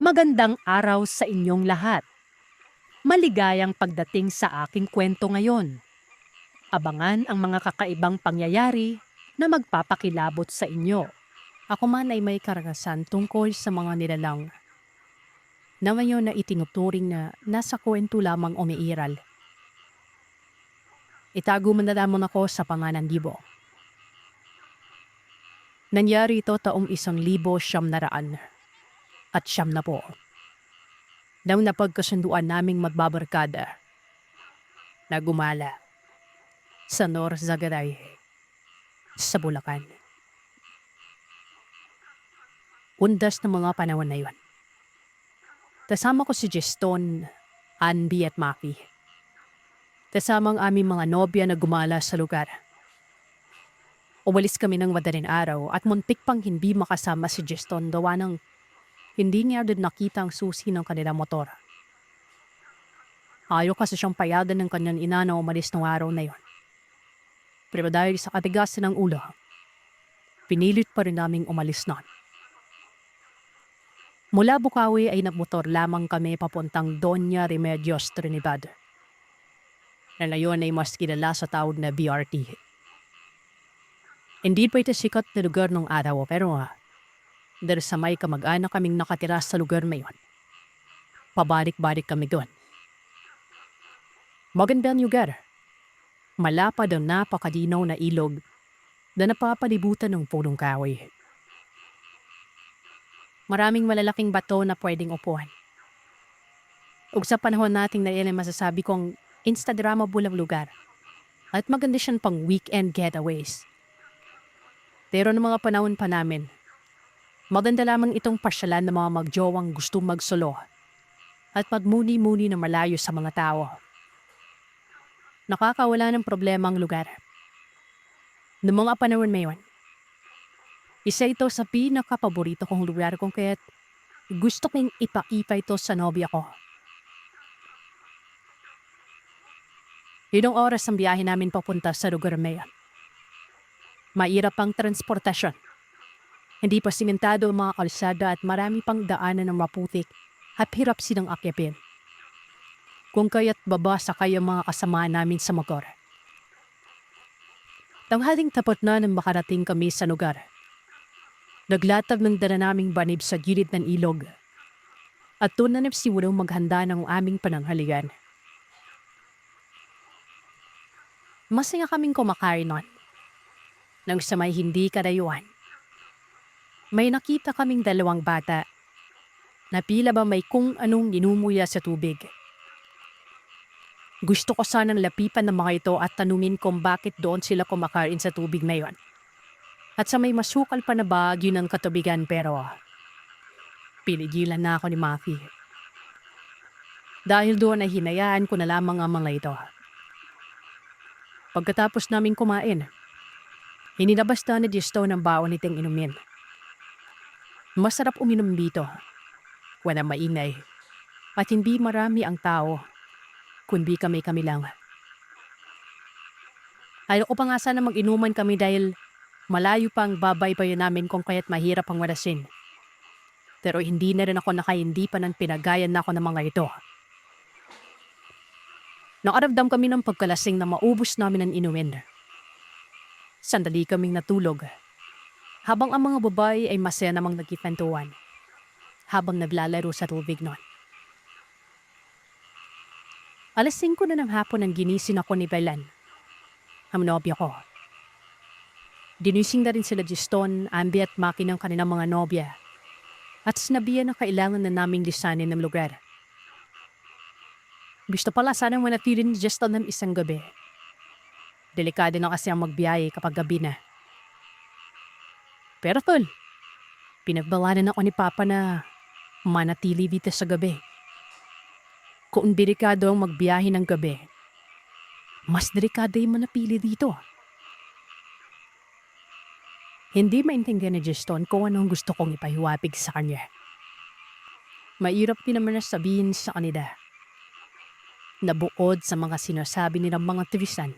Magandang araw sa inyong lahat. Maligayang pagdating sa aking kwento ngayon. Abangan ang mga kakaibang pangyayari na magpapakilabot sa inyo. Ako man ay may karanasan tungkol sa mga nilalang na ngayon na itinuturing na nasa kwento lamang umiiral. Itago mo na lamang ako sa pangalan Libo. Nangyari ito taong 1900 at siyam na po. Nang napagkasunduan naming magbabarkada na gumala sa North Zagaray sa Bulacan. Undas ng mga panahon na yun. Kasama ko si Juston, Andy at Maki. Kasama ang aming mga nobya na gumala sa lugar. Umalis kami ng madaling araw at muntik pang hindi makasama si Juston gawa ng hindi niya din nakita ang susi ng kanilang motor. Ayaw kasi siyang payagan ng kanyang ina na umalis ng araw na yon. Pero dahil sa katigasan ng ulo, pinilit pa rin naming umalis na. Mula Bukawi ay nagmotor lamang kami papuntang Doña Remedios Trinidad. Na ngayon ay mas kilala sa tawag na BRT. Hindi pa ito sikat na lugar ng araw pero dahil sa may kamag-anak kaming nakatira sa lugar na yun, pabalik-balik kami doon. Magandang lugar. Malapad ang napakadinaw na ilog na napapalibutan ng punong kahoy. Maraming malalaking bato na pwedeng upuan. Ug sa panahon nating na yan ay masasabi kong Instagrammable ang lugar at maganda siyang pang weekend getaways. Pero ng mga panahon pa namin, maganda lamang itong pasyalan ng mga magjowang gusto magsolo at magmuni-muni na malayo sa mga tao. Nakakawala ng problema ang lugar. Noong mga panahon na yun, isa ito sa pinakapaborito kong lugar kung kaya't gusto kong ipaipa ito sa nobya ko. Yun ang oras ang biyahe namin papunta sa lugar na yun. Mahirap ang transportasyon. Hindi pa simentado ang mga kalsada at marami pang daanan ng maputik at hirap silang akyapin. Kung kaya't babasa kayo mga kasama namin sa motor. Tanghaling tapat na nang makarating kami sa lugar. Naglatag ng dala naming banib sa gilid ng ilog at doon na nagsimulang maghanda ng aming pananghalian. Masaya kaming kumakain nun. Nang sa may hindi karayuan, may nakita kaming dalawang bata na pila ba may kung anong inumuya sa tubig. Gusto ko sanang lapitan ng mga ito at tanungin kung bakit doon sila kumakain sa tubig na yon. At sa may masukal pa na bagyo ng katubigan pero pinigilan na ako ni Maki. Dahil doon ay hinayaan ko na lamang ang mga ito. Pagkatapos naming kumain, hinilabas na ni Disto ng baon nitong inumin. Masarap uminom dito. Walang maingay. At hindi marami ang tao, kundi kami lang. Ayaw ko pa nga sana mag-inuman kami dahil malayo pang babaybayan namin kung kaya't mahirap ang walasin. Pero hindi na rin ako nakahindi pa ng pinagayan na ako ng mga ito. Nakaramdam kami ng pagkalasing na maubos namin ang inumin. Sandali kaming natulog. Habang ang mga babae ay masaya namang nagkikwentuhan. Habang naglalaro sa tubig noon. 5:00 na ng hapon ang ginising ako ni Belan, ang nobya ko. Dinising na rin sila Juston, Ambi at Maki ng kanilang mga nobya at sinabihan na kailangan na naming lisanin ng lugar. Gusto pala sanang manatili ni Juston ng isang gabi. Delikado na kasi ang magbiyahe kapag gabi na. Pero tol, pinagbawalan ako ni Papa na manatili dito sa gabi. Kung delikado ang magbiyahe ng gabi, mas delikado yung manapili dito. Hindi maintindihan ni Juston kung anong gusto kong ipahiwatig sa kanya. Mahirap din naman na sabihin sa kanila na buod sa mga sinasabi nilang mga tuwisan,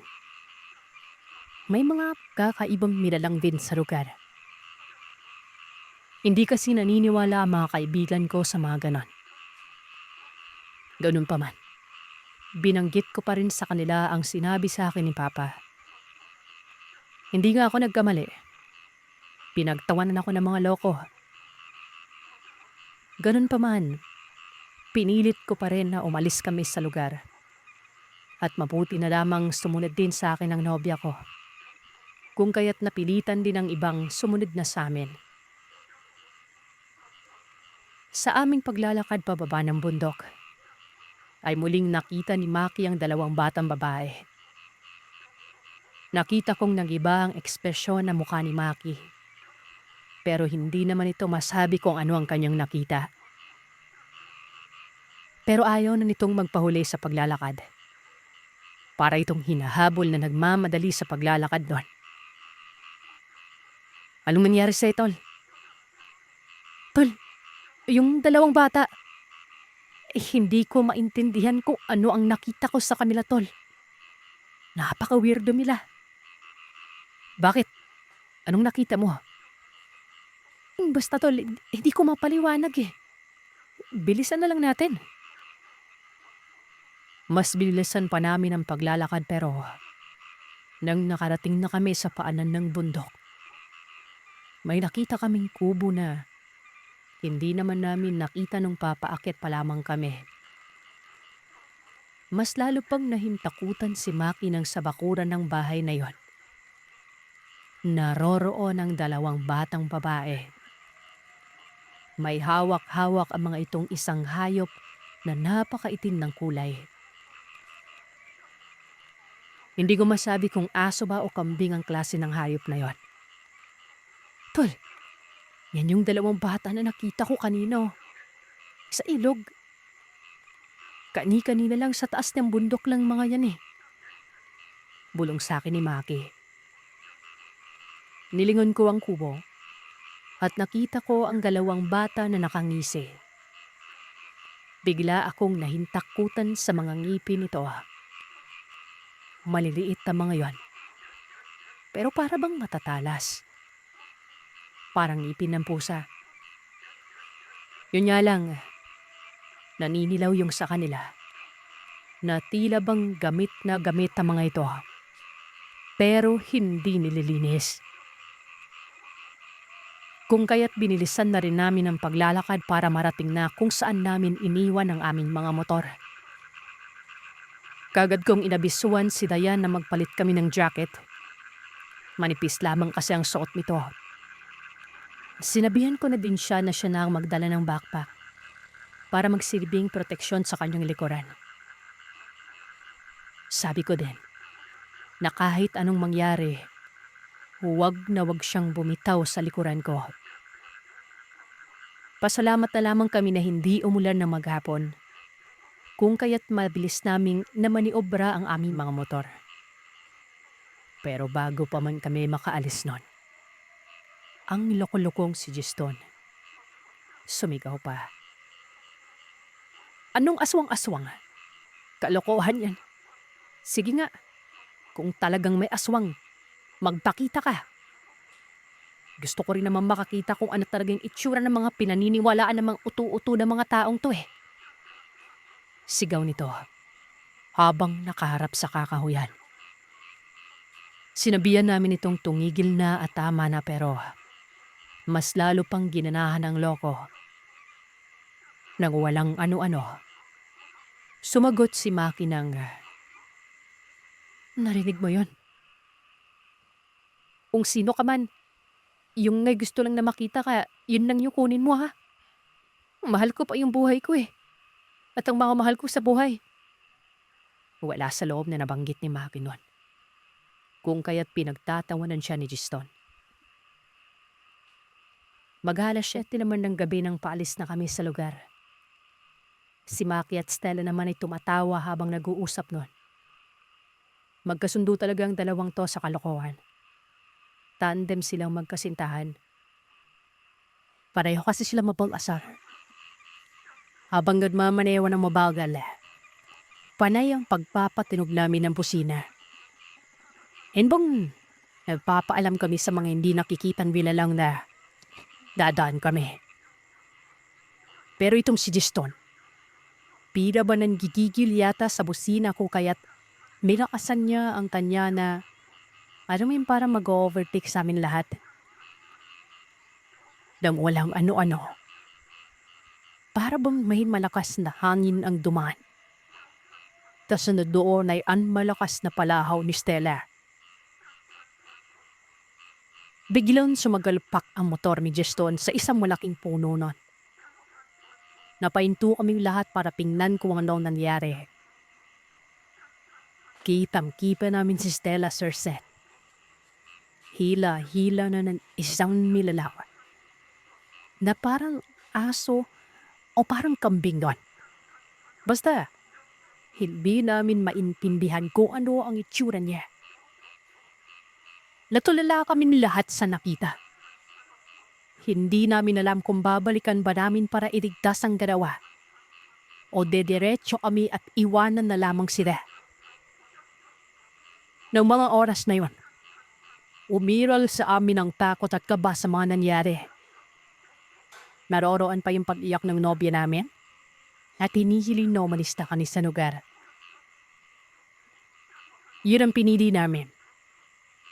may mga kakaibang nilalang din sa lugar. Hindi kasi naniniwala ang mga kaibigan ko sa mga ganon. Ganun pa man, binanggit ko pa rin sa kanila ang sinabi sa akin ni Papa. Hindi nga ako nagkamali. Pinagtawanan ako ng mga loko. Ganun pa man, pinilit ko pa rin na umalis kami sa lugar. At mabuti na lamang sumunod din sa akin ang nobya ko. Kung kaya't napilitan din ng ibang sumunod na sa amin. Sa aming paglalakad pababa ng bundok, ay muling nakita ni Maki ang dalawang batang babae. Nakita kong nagiba ang ekspresyon ng mukha ni Maki. Pero hindi naman ito masabi kung ano ang kanyang nakita. Pero ayaw na nitong magpahuli sa paglalakad. Para itong hinahabol na nagmamadali sa paglalakad doon. Anong nangyari sa'yo, Tol? Tol, yung dalawang bata. Hindi ko maintindihan kung ano ang nakita ko sa kanila, Tol. Napaka-weirdo nila. Bakit? Anong nakita mo? Basta, Tol, hindi ko mapaliwanag eh. Bilisan na lang natin. Mas bilisan pa namin ang paglalakad pero nang nakarating na kami sa paanan ng bundok, may nakita kaming kubo na hindi naman namin nakita nung papaakit pa lamang kami. Mas lalo pang nahintakutan si Maki ng sabakuran ng bahay na yon. Naroroon ang dalawang batang babae. May hawak-hawak ang mga itong isang hayop na napakaitim ng kulay. Hindi ko masabi kung aso ba o kambing ang klase ng hayop na yon. Tol, yan yung dalawang bata na nakita ko kanino. Sa ilog. Kani-kanina lang sa taas ng bundok lang mga yan eh. Bulong sa akin ni Maki. Nilingon ko ang kubo at nakita ko ang dalawang bata na nakangisi. Bigla akong nahintakutan sa mga ngipin nito. Maliliit na mga yon. Pero para bang matatalas. Parang ngipin ng pusa. Yun nga lang, naninilaw yung sa kanila na tila bang gamit na gamit ang mga ito. Pero hindi nililinis. Kung kaya't binilisan na rin namin ang paglalakad para marating na kung saan namin iniwan ang aming mga motor. Kagad kong inabisuan si Dayan na magpalit kami ng jacket. Manipis lamang kasi ang suot nito. Sinabihan ko na din siya na siya na ang magdala ng backpack para magsilbing proteksyon sa kanyang likuran. Sabi ko din na kahit anong mangyari, huwag na huwag siyang bumitaw sa likuran ko. Pasalamat na lamang kami na hindi umulan ng maghapon. Kung kaya't mabilis naming namaniobra ang aming mga motor. Pero bago pa man kami makaalis nun, ang loko-lokong si Giston sumigaw pa. Anong aswang-aswang? Kalokohan yan. Sige nga, kung talagang may aswang, magpakita ka. Gusto ko rin naman makakita kung ano talagang itsura ng mga pinaniniwalaan ng mga utu-utu ng mga taong to eh. Sigaw nito habang nakaharap sa kakahuyan. Sinabihan namin itong tumigil na at tama na pero mas lalo pang ginanahan ng loko. Nang walang ano-ano, sumagot si Maki ng, narinig mo yon? Kung sino ka man, yung ngay gusto lang na makita ka, yun lang yung kunin mo ha. Mahal ko pa yung buhay ko eh. At ang mga mahal ko sa buhay. Wala sa loob na nabanggit ni Maki nun. Kung kaya't pinagtatawanan siya ni Giston. Mag-alas 7 naman ng gabi nang paalis na kami sa lugar. Si Maki at Stella naman ay tumatawa habang nag-uusap nun. Magkasundo talaga ang dalawang to sa kalokohan. Tandem silang magkasintahan. Pareho kasi sila mapag-asar. Habang nagmamanewa ng mabagal, panay ang pagpapatinog namin ng busina. Bang nagpapaalam kami sa mga hindi nakikitang bilalang na Dadaan kami. Pero itong si Giston, pira ba nang gigigil yata sa busina ko kaya't minakasan niya ang kanya na alam mo yung parang mag-overtake sa amin lahat. Nang walang ano-ano. Para bang may malakas na hangin ang dumaan. Tas sunod doon ay ang malakas na palahaw ni Stella. Biglang sumagalpak ang motor ni Giston sa isang malaking puno nun. Napahinto kaming lahat para tingnan kung ano nangyari. Kitang-kita namin si Stella, Sir Seth. Hila-hila na ng isang milalaw. Na parang aso o parang kambing doon. Basta, hindi namin maintindihan kung ano ang itsura niya. Natulala kami lahat sa nakita. Hindi namin alam kung babalikan ba namin para iligtas ang garawa o dediretso kami at iwanan na lamang sila. Noong mga oras na yon, umiral sa amin ang takot at kaba sa mga nangyari. Naroroon pa yung pag-iyak ng nobya namin at hinihiling na umalista kami sa lugar. Yun ang pinili namin.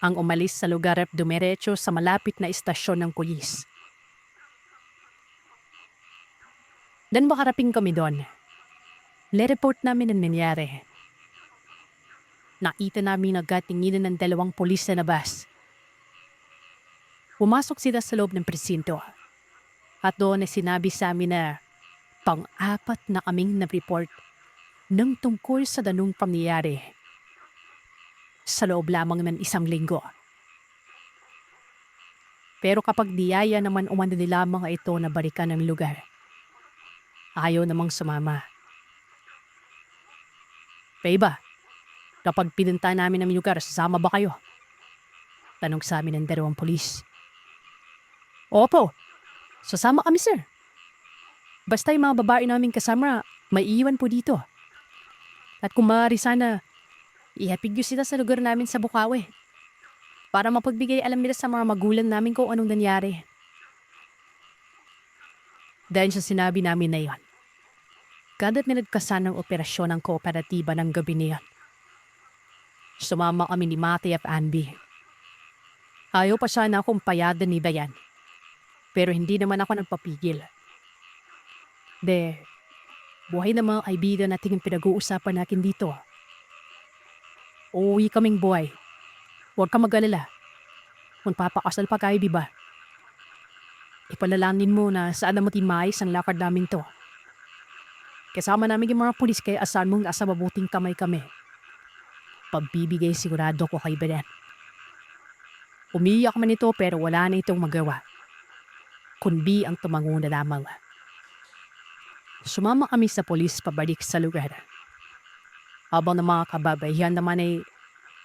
Ang umalis sa lugar at dumiretso sa malapit na istasyon ng pulis. Dan makaraping kami doon. Le-report namin ang nangyari. Nakita namin agad tinginan ng 2 pulis na bus. Pumasok sila sa loob ng presinto. At doon ay sinabi sa amin na pang-4 na kaming na-report ng tungkol sa danong pangyayari. Sa loob lamang ng 1 linggo. Pero kapag diyaya naman umano nila mga ito na balikan ng lugar, ayaw namang sumama. Kaya ba, kapag pinunta namin ang lugar, sasama ba kayo? Tanong sa amin ng 2 pulis. Opo, sasama kami sir. Basta yung mga babae namin kasama, maiiwan po dito. At kung maaari sana, ihapig nyo sila sa lugar namin sa Bukawi. Para mapagbigay alam nila sa mga magulang namin kung anong nangyari. Dahil sa sinabi namin na yon, kada't nilagkasan ng operasyon ng kooperatiba ng gabi niyan. Sumama kami ni Matty at Anby. Ayaw pa sana akong payadan ni Bayan. Pero hindi naman ako nagpapigil. Buhay na mga kaibigan natin yung pinag-uusapan natin dito. Uuwi kaming buhay. Huwag ka mag-alala. Kung papakasal pa kayo, diba? Ipalalanin mo na saan naman timayos ang lakad namin to. Kasama namin yung mga pulis kaya asahan mong nasa mabuting kamay kami. Pagbibigay sigurado ko kay Belen. Umiyak man ito pero wala na itong magawa. Kundi ang tumango na lamang. Sumama kami sa pulis pabalik sa lugar. Habang ng mga kababayan naman ay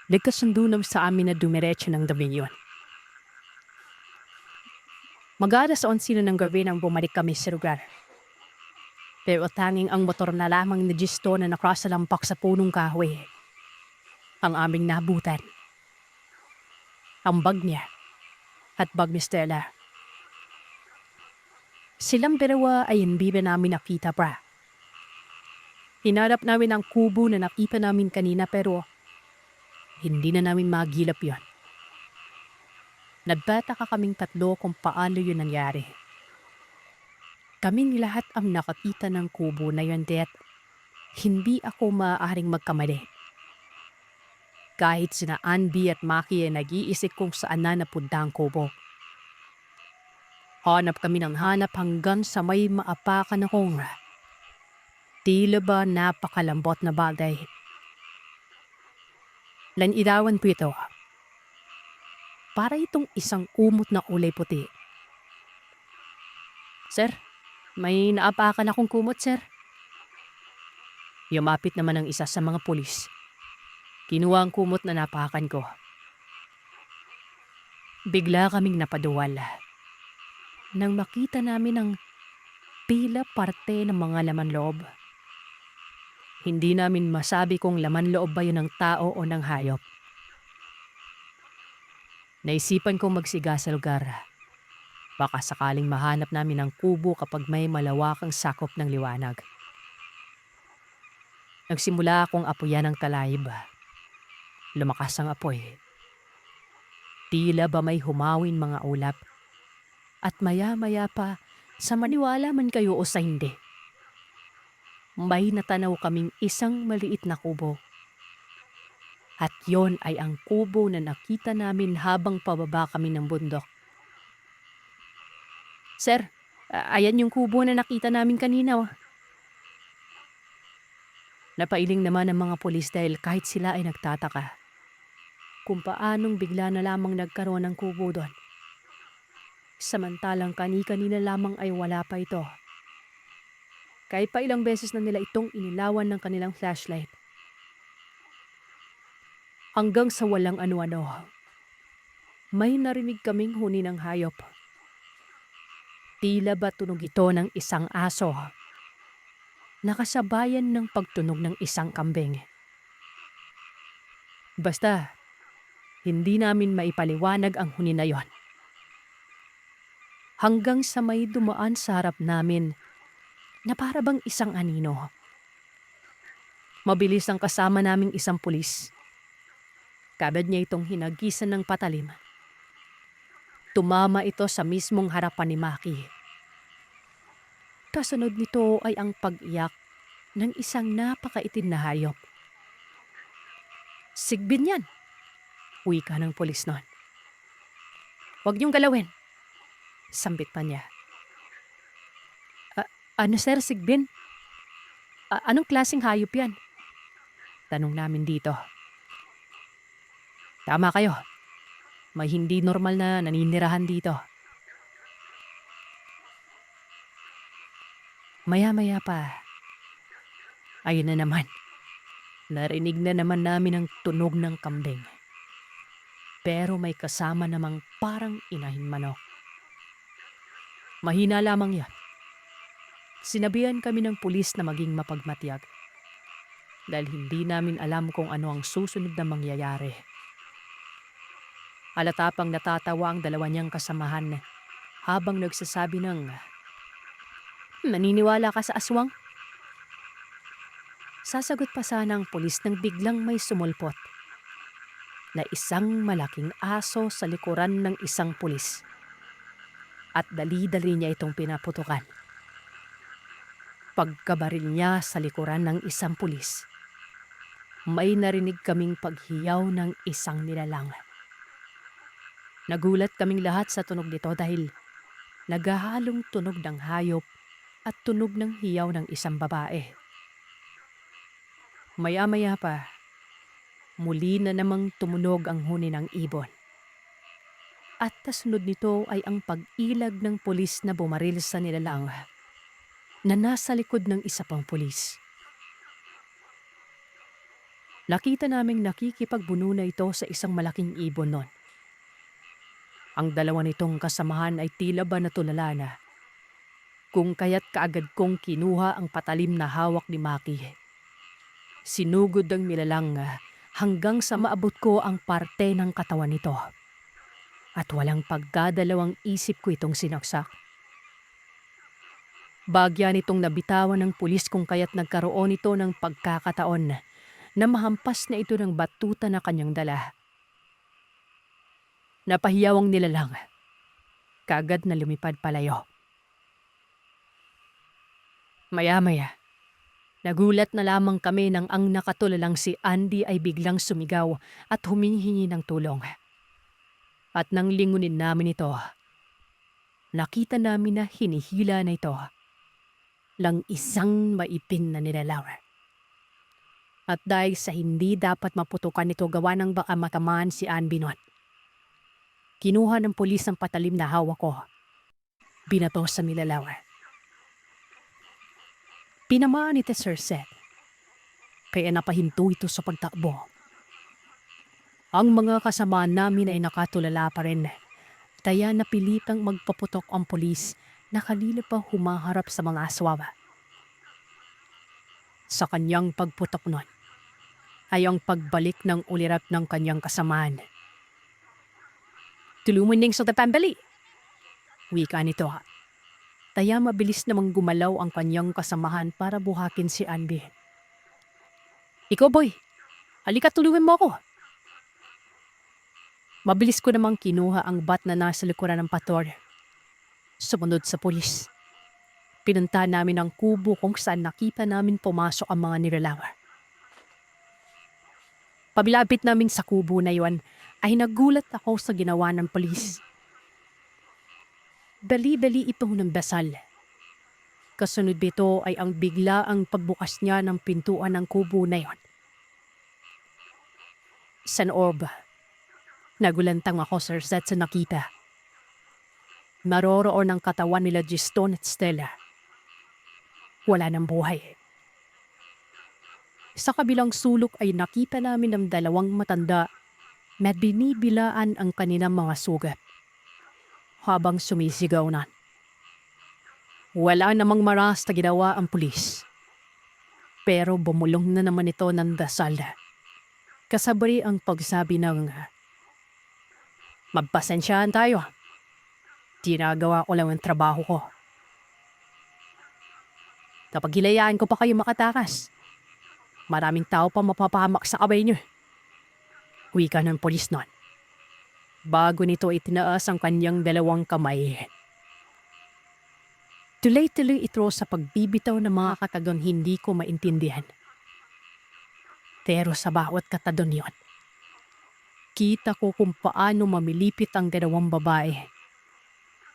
nagkasundo na sa amin na dumiretso ng gabi yun. Mag-alas 11 ng gabi nang bumalik kami sa lugar. Pero tanging ang motor na lamang ni Giston na nakasalampak sa punong kahoy ang aming nabutan. Ang bag niya at bag ni Stella. Silang dalawa ay hindi ba namin nakita pa. Hinarap namin ang kubo na nakita namin kanina pero hindi na namin magilap yon. Nagtataka kaming 3 kung paano yun nangyari. Kaming lahat ang nakakita ng kubo na yun at hindi ako maaaring magkamali. Kahit sina Anby at Maki ay nag-iisip kung saan na napunta ang kubo. Hanap kami ng hanap hanggang sa may maapakan akong tila ba napakalambot na bagay. Lanirawan po ito. Para itong isang umot na kulay puti. Sir, may naapakan akong kumot, sir. Yumapit naman ang isa sa mga pulis. Kinuha ang kumot na napakan ko. Bigla kaming napaduwal. Nang makita namin ang pila parte ng mga laman loob. Hindi namin masabi kung laman loob ba yun ng tao o ng hayop. Naisipan kong magsiga sa lugar. Baka sakaling mahanap namin ang kubo kapag may malawakang sakop ng liwanag. Nagsimula akong apuyan ng talayib. Lumakas ang apoy. Tila ba may humawin mga ulap. At maya-maya pa, sa maniwala man kayo o sa hindi, may natanaw kaming isang maliit na kubo. At yon ay ang kubo na nakita namin habang pababa kami ng bundok. Sir, ayan yung kubo na nakita namin kanina. Napailing naman ang mga pulis dahil kahit sila ay nagtataka kung paanong bigla na lamang nagkaroon ng kubo doon. Samantalang kani-kanina lamang ay wala pa ito. Kahit pa ilang beses na nila itong inilawan ng kanilang flashlight. Hanggang sa walang ano-ano, may narinig kaming huni ng hayop. Tila ba tunog ito ng isang aso, nakasabayan ng pagtunog ng isang kambing. Basta, hindi namin maipaliwanag ang huni na yon. Hanggang sa may dumaan sa harap namin na para bang isang anino. Mabilis ang kasama naming isang pulis. Kabad niya itong hinagisan ng patalim. Tumama ito sa mismong harapan ni Maki. Kasunod nito ay ang pag-iyak ng isang napakaitim na hayop. Sigbin yan, wika ng pulis noon. Huwag niyong galawin, sambit pa niya. Ano sir, sigbin? Anong klaseng hayop yan? Tanong namin dito. Tama kayo. May hindi normal na naninirahan dito. Maya-maya pa. Ayun na naman. Narinig na naman namin ang tunog ng kambing. Pero may kasama namang parang inahing manok. Mahina lamang yan. Sinabihan kami ng pulis na maging mapagmatiyag. Dahil hindi namin alam kung ano ang susunod na mangyayari. Halata pang natatawa ang dalawa niyang kasamahan habang nagsasabi ng, naniniwala ka sa aswang? Sasagot pa sana ang pulis nang biglang may sumulpot na isang malaking aso sa likuran ng isang pulis. At dali-dali niya itong pinaputukan. Pagkabaril niya sa likuran ng isang pulis, may narinig kaming paghiyaw ng isang nilalang. Nagulat kaming lahat sa tunog nito dahil naghahalong tunog ng hayop at tunog ng hiyaw ng isang babae. Maya-maya pa, muli na namang tumunog ang huni ng ibon. At kasunod nito ay ang pag-ilag ng pulis na bumaril sa nilalang na nasa likod ng isa pang pulis. Nakita naming nakikipagbuno na ito sa isang malaking ibon nun. Ang dalawa nitong kasamahan ay tila ba natulala na, kung kaya't kaagad kong kinuha ang patalim na hawak ni Maki. Sinugod ang nilalang hanggang sa maabot ko ang parte ng katawan nito. At walang pagdadalawang isip ko itong sinaksak. Bagya nitong nabitawan ng pulis kung kaya't nagkaroon ito ng pagkakataon na mahampas na ito ng batuta na kanyang dala. Napahiyaw ang nilalang. Kaagad na lumipad palayo. Maya-maya, nagulat na lamang kami nang ang nakatulalang si Andy ay biglang sumigaw at humihingi ng tulong. At nang lingunin namin ito, nakita namin na hinihila na ito lang isang maipin na nilalang. At dahil sa hindi dapat maputukan ito gawa ng baka matamaan si Ann Binot, kinuha ng pulis ang patalim na hawak ko. Binato sa nilalang. Pinamaan ito Sir Seth, kaya napahinto ito sa pagtakbo. Ang mga kasamaan namin ay nakatulala pa rin, kaya napilitang magpaputok ang pulis na kanina pa humaharap sa mga aswang. Sa kanyang pagputok nun, ay ang pagbalik ng ulirap ng kanyang kasamaan. Tulumaning sa tapambali. Wika nito. Kaya mabilis namang gumalaw ang kanyang kasamahan para buhatin si Anby. Ikaw boy, halika tulungan mo ako. Mabilis ko namang kinuha ang bat na nasa likuran ng pator. Sumunod sa pulis. Pinunta namin ang kubo kung saan nakita namin pumasok ang mga nilalang. Pabilapit namin sa kubo na yon ay nagulat ako sa ginawa ng pulis. Bali-bali ito ng dasal. Kasunod nito ay ang bigla ang pagbukas niya ng pintuan ng kubo na yon. Sa orb, nagulantang ako Sir Seth sa nakita. Naroroon ang katawan nila Giston at Stella. Wala ng buhay. Sa kabilang sulok ay nakita namin ng dalawang matanda na binibilaan ang kanilang mga sugat habang sumisigaw na. Wala namang maras na ginawa ang pulis. Pero bumulong na naman ito ng dasal. Kasabay ang pagsabi ng, magpasensyaan tayo. Ginagawa ko lang ang trabaho ko. Kapag hilayaan ko pa kayo makatakas, maraming tao pa mapapahamak sa kamay niyo. Wika ng pulis nun. Bago nito itinaas ang kanyang dalawang kamay. Tuloy-tuloy ito sa pagbibitaw ng mga katagang hindi ko maintindihan. Pero sa bawat katadon yon, kita ko kung paano mamilipit ang dalawang babae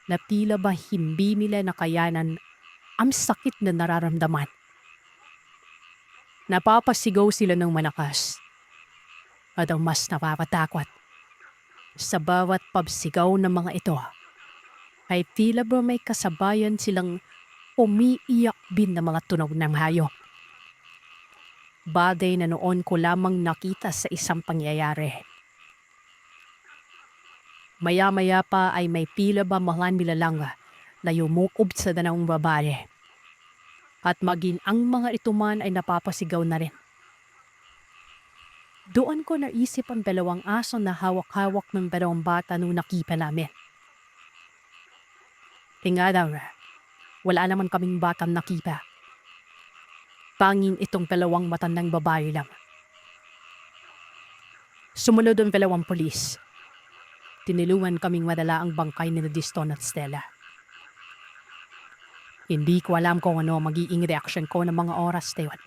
na tila ba hindi nila nakayanan ang sakit na nararamdaman. Napapasigaw sila ng malakas. At ang mas napapatakot, sa bawat pagsigaw ng mga ito, ay tila ba may kasabayan silang umiiyak din na mga tunog ng hayop. Bagay na noon ko lamang nakita sa isang pangyayari. Maya-maya pa ay may pila ba mga nilalang na yumukob sa dalawang babae. At maging ang mga ito man ay napapasigaw na rin. Doon ko naisip ang dalawang aso na hawak-hawak ng dalawang bata nung nakita namin. Tinga daw, wala naman kaming batang nakita. Tanging itong dalawang matandang babae lang. Sumunod ang dalawang pulis. Tinulungan kaming madala ang bangkay ni Giston at Stella. Hindi ko alam kung ano magiging reaksyon ko ng mga oras na yun.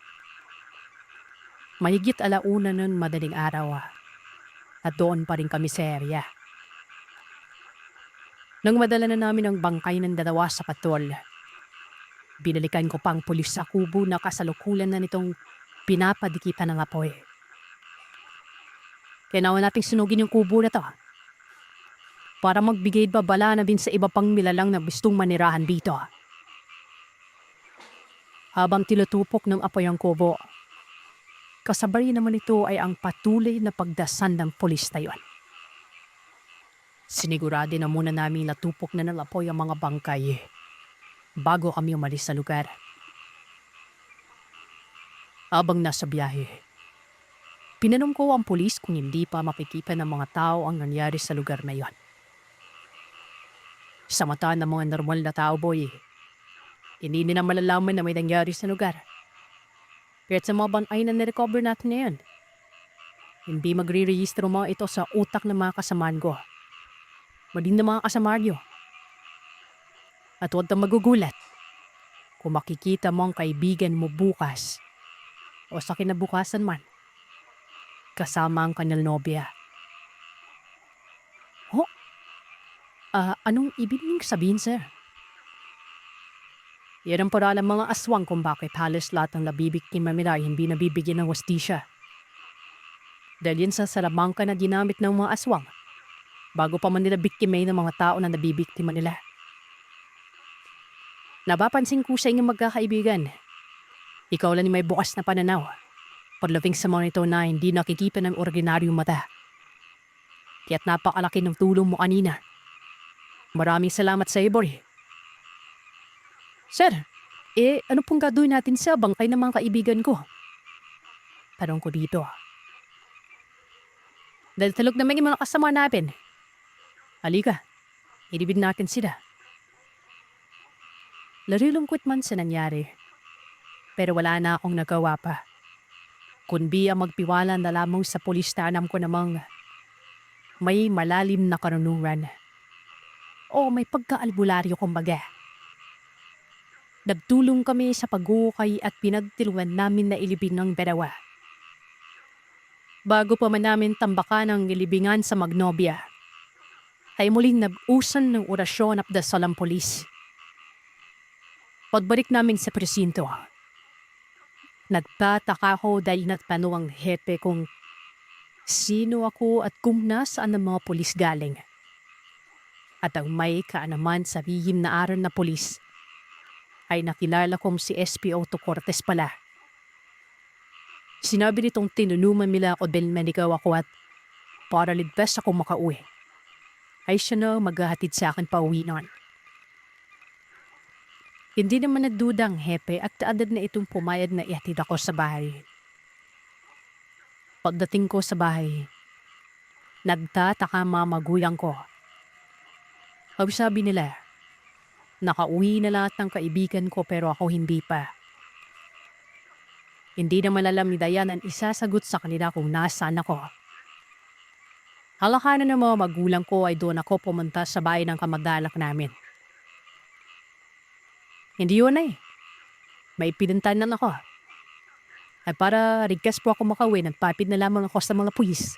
Mahigit 1:00 nun madaling araw at doon pa rin kami sa area. Nang madala na namin ang bangkay ng dalawa sa patrol, binalikan ko pang pulis sa kubo na kasalukuyan na nitong pinapadikitan ng apoy. Kailangan nating sunugin yung kubo na to para magbigay babala na din sa iba pang nilalang na gustong manirahan dito. Habang tinutupok ng apoy ang kubo, kasabay naman ito ay ang patuloy na pagdasan ng pulis na yun. Sinigurado na muna namin natupok na ng apoy ang mga bangkay bago kami umalis sa lugar. Habang nasa biyahe, pinanong ko ang pulis kung hindi pa makikita ng mga tao ang nangyari sa lugar na yon. Sa mata ng mga normal na tao, boy, hindi nila malalaman na may nangyari sa lugar. Pero sa mga banay na nirecover natin ngayon, hindi magre-rehistro mga ito sa utak ng mga kasamaan ko. Maging ng mga kasamaan nyo. At huwag kang magugulat kung makikita mo ang kaibigan mo bukas o sa kinabukasan man kasama ang kanyang nobya. Anong ibig niyong sabihin, sir? Yan ang para ng mga aswang kung bakit halos lahat ng nabibiktima nila ay hindi nabibigyan ng hustisya. Dahil yan sa salamangka na ginamit ng mga aswang bago pa man nila biktimay ng mga tao na nabibiktima nila. Napapansin ko sa inyong magkakaibigan. Ikaw lang may bukas na pananaw. Pagdating sa mga ito na hindi nakikita ng ordinaryong mata. Kaya't napakalaki ng tulong mo kanina. Maraming salamat sa iyo, boy. Sir, ano pong gagawin natin sa bangkay ng mga kaibigan ko? Tanong ko dito. Dahil talog naman yung mga kasama natin. Halika, ilibid natin sila. Nalulungkot man sa nangyari, pero wala na akong nagawa pa. Kundi ang magpiwala na lamang sa pulis na alam ko namang may malalim na karunungan o may pagkaalbularyo kumbaga. Nagtulong kami sa pag-uukay at pinagtulungan namin na ilibing ng Berawa. Bago pa man namin tambakan ang ilibingan sa Magnolia, ay muling nag-usan ng orasyon at dasal ang polis. Pagbalik namin sa presinto, nagtataka ko dahil natano ang hepe kung sino ako at kung nasaan ang mga polis galing. At ang may kaanaman sa lihim na aral na polis ay nakilala kong si SP Otto Cortes pala. Sinabi nitong tinunuman nila ako dahil manigaw ako at para ligtas ako makauwi, ay siya na maghahatid sa akin pa uwi nun. Hindi naman nagduda ang hepe at agad na itong pumayag na ihatid ako sa bahay. Pagdating ko sa bahay, nagtataka mga magulang ko. Sabi nila, nakauwi na lahat ng kaibigan ko pero ako hindi pa. Hindi naman alam ni Dayan ang isasagot sa kanila kung nasaan ako. Halakanan ng mga magulang ko ay doon ako pumunta sa bahay ng kamag-anak namin. Hindi yun eh. May pinuntahan ako. Ay para rigkas po ako makauwi, nagpapid na lamang ako sa mga pulis.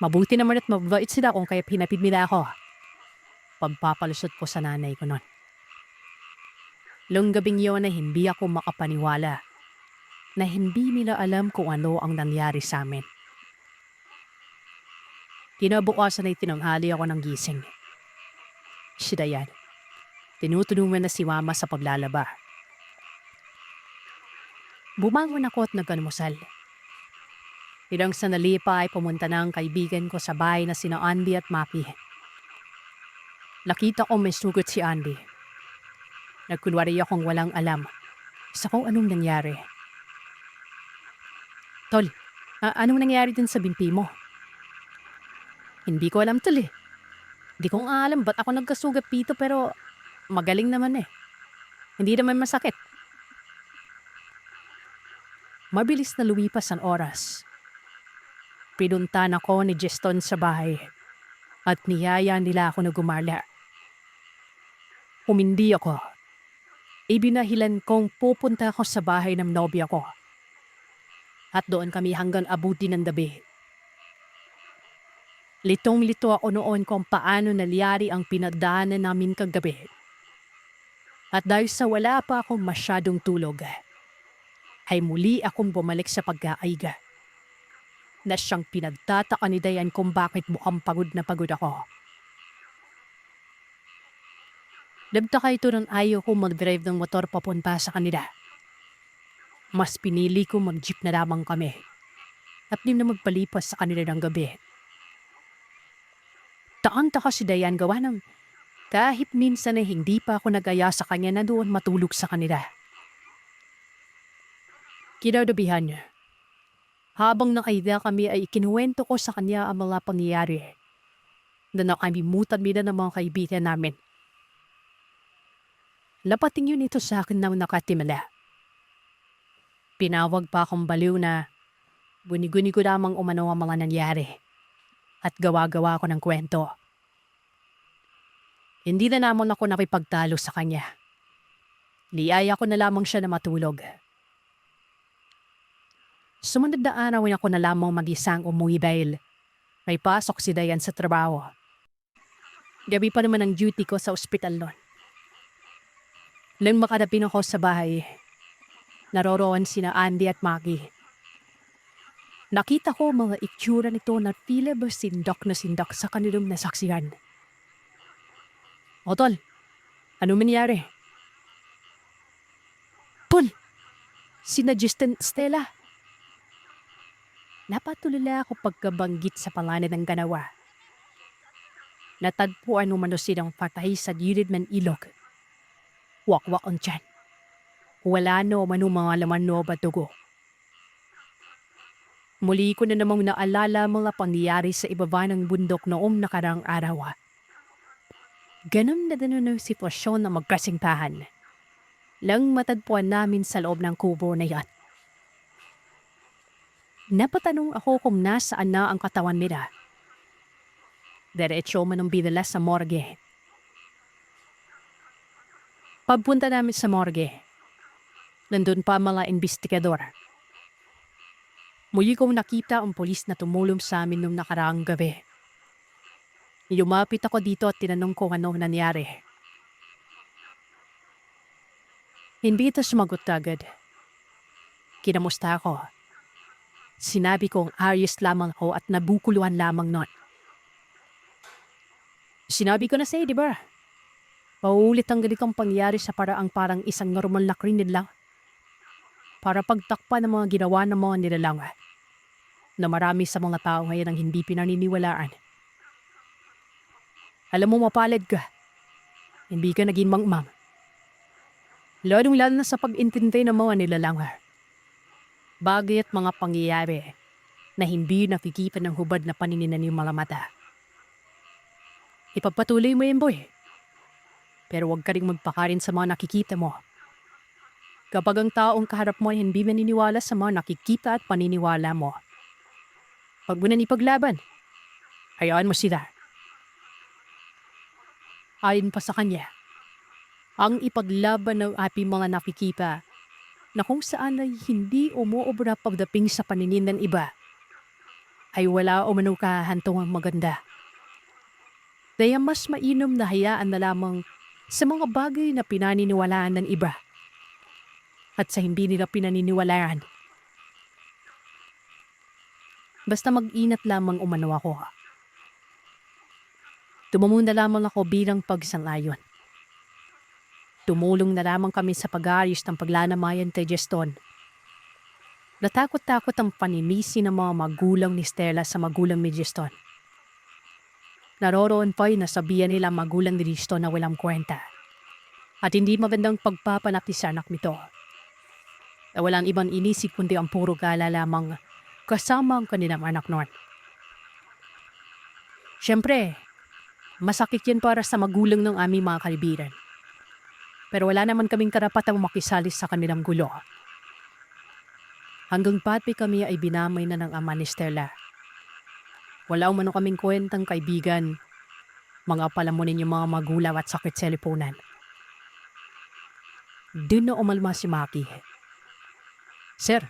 Mabuti naman at mabait sila kung kaya pinapid nila ako. Pagpapalusot ko sa nanay ko nun. Long gabing yun ay hindi ako makapaniwala na hindi nila alam kung ano ang nangyari sa amin. Kinabukasan ay tinanghali ako ng gising. Si Dayan, tinutulungan na si Mama sa paglalaba. Bumangon ako at nag-almusal. Ilang sandali pa ay pumunta na ang kaibigan ko sa bahay na sina Andy at Maki. Nakita ko may sugat si Andy. Nagkunwari akong walang alam sa kung anong nangyari. Tol, anong nangyari din sa binti mo? Hindi ko alam, tol eh. Hindi ko nga alam ba't ako nagkasugat dito pero magaling naman eh. Hindi naman masakit. Mabilis na lumipas ang oras. Pinuntan ako ni Juston sa bahay at niyaya nila ako na gumala. Humindi ako. Ibinahilan kong pupunta ako sa bahay ng nobya ko. At doon kami hanggang abuti ng gabi. Litong-lito ako noon kung paano nalyari ang pinagdaanan namin kagabi. At dahil sa wala pa akong masyadong tulog, ay muli akong bumalik sa pag-aaiga. Na siyang pinagtataka ni Dayan kung bakit mukhang pagod na pagod ako. Nagtaka ito nang ayaw ko mag-drive ng motor papunta sa kanila. Mas pinili ko mag-jeep na lamang kami at di na magpalipas sa kanila ng gabi. Taang-taka si Dayan gawa ng kahit minsan ay hindi pa ako nag-aya sa kanya na doon matulog sa kanila. Kinadabihan niya. Habang nakaida kami ay ikinuwento ko sa kanya ang mga pangyayari na nakalimutan nila ng mga kaibigan namin. Lapating yun ito sa akin nang nakatimala. Pinawag pa akong baliw na guni-guni ko lamang umano ang mga nangyari at gawa-gawa ko ng kwento. Hindi na naman ako nakipagtalo sa kanya. Niyaya ko na lamang siya na matulog. Sumunod na araw ako na lamang mag-isang umuwi dahil may pasok si Dayan sa trabaho. Gabi pa naman ang duty ko sa ospital noon. Nang makadapin ako sa bahay, naroroon sina Andy at Maggie. Nakita ko mga itsura nito na tila ba sindak na sindak sa kanilang nasaksihan. O tol, ano mangyari? Tol, sina Justin Stella. Napatulala ako pagkabanggit sa pangalan ng ganawa. Natagpuan umano silang patay sa gilid ng ilog. Wakwak ang tiyan. Wala no umano mga laman no ba dugo. Muli ko na namang naalala mga pangyayari sa ibaba ng bundok noong nakarang araw. Ganun na din ang sitwasyon na magkasingpahan. Lang matagpuan namin sa loob ng kubo na yan. Napatanong ako kung nasaan na ang katawan nila. Diretso man ang binala sa morgue. Pagpunta namin sa morgue, nandun pa mga investigador. Muli kong nakita ang polis na tumulong sa amin nung nakaraang gabi. Lumapit ako dito at tinanong ko ano nangyari. Hindi ito sumagot agad. Kinamusta ako. Sinabi kong ayos lamang ako at nabukuluhan lamang nun. Sinabi ko na sa'yo, di ba? Paulit ang ganitong pangyari sa parang isang normal na krimen lang. Para pagtakpan ng mga ginawa ng mga nilalang na marami sa mga tao ngayon ang hindi pinaniniwalaan. Alam mo, mapalad ka. Hindi ka naging mangmang. Lalong-lalo na sa pag-intindi ng mga nilalang. Bagay at mga pangyayari na hindi nakikita ng hubad na panininan ng mga mata. Ipagpatuloy mo yan, boy. Pero huwag ka rin magpakarin sa mga nakikita mo. Kapag ang taong kaharap mo ay hindi maniniwala sa mga nakikita at paniniwala mo, huwag mo na ipaglaban. Hayaan mo sila. Ayon pa sa kanya, ang ipaglaban ng ating mga nakikita na kung saan ay hindi umuobra pagdating sa paningin ng iba ay wala o manukahantong ang maganda. Kaya mas mainam na hayaan na lamang sa mga bagay na pinaniniwalaan ng iba at sa hindi nila pinaniniwalaan. Basta mag-inat lamang umano ako. Tumumunda lamang ako bilang pagsang-ayon. Tumulong na lamang kami sa pag-aayos ng paglanamayan kay Juston. Natakot-takot ang paninisi ng mga magulang ni Stella sa magulang ni Juston. Naroroon pa yung nasabihan nila magulang ni Juston na walang kwenta. At hindi magandang pagpapanakti sa anak nito. Na walang ibang inisip kundi ang puro gala lamang kasama ang kanilang anak noon. Siyempre, masakit yan para sa magulang ng aming mga kaibigan. Pero wala naman kaming karapatang makisali sa kanilang gulo. Hanggang pati kami ay binamay na ng ama ni Stella. Wala umano kaming kwentang kaibigan, mga palamunin yung mga magulang at sakit sa lipunan. Doon na umalma si Maki. Sir,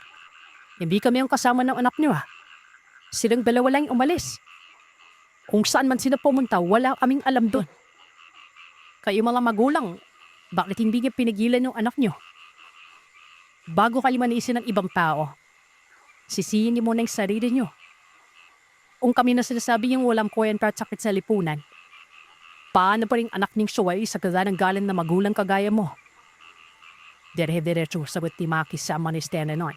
hindi kami ang kasama ng anak niyo . Silang dalawa lang umalis. Kung saan man sila pumunta, wala kaming alam doon. Kayo mga magulang, bakit hindi niyo pinigilan yung anak niyo? Bago kayo manisin ng ibang tao, sisihin niyo muna yung sarili niyo. Kung kami na sinasabi yung walang kwenta at sakit sa lipunan, paano pa rin anak niyong suway sa ng galan na magulang kagaya mo? Dire-diretso sagot ni Maki sa ama ni Stella noon.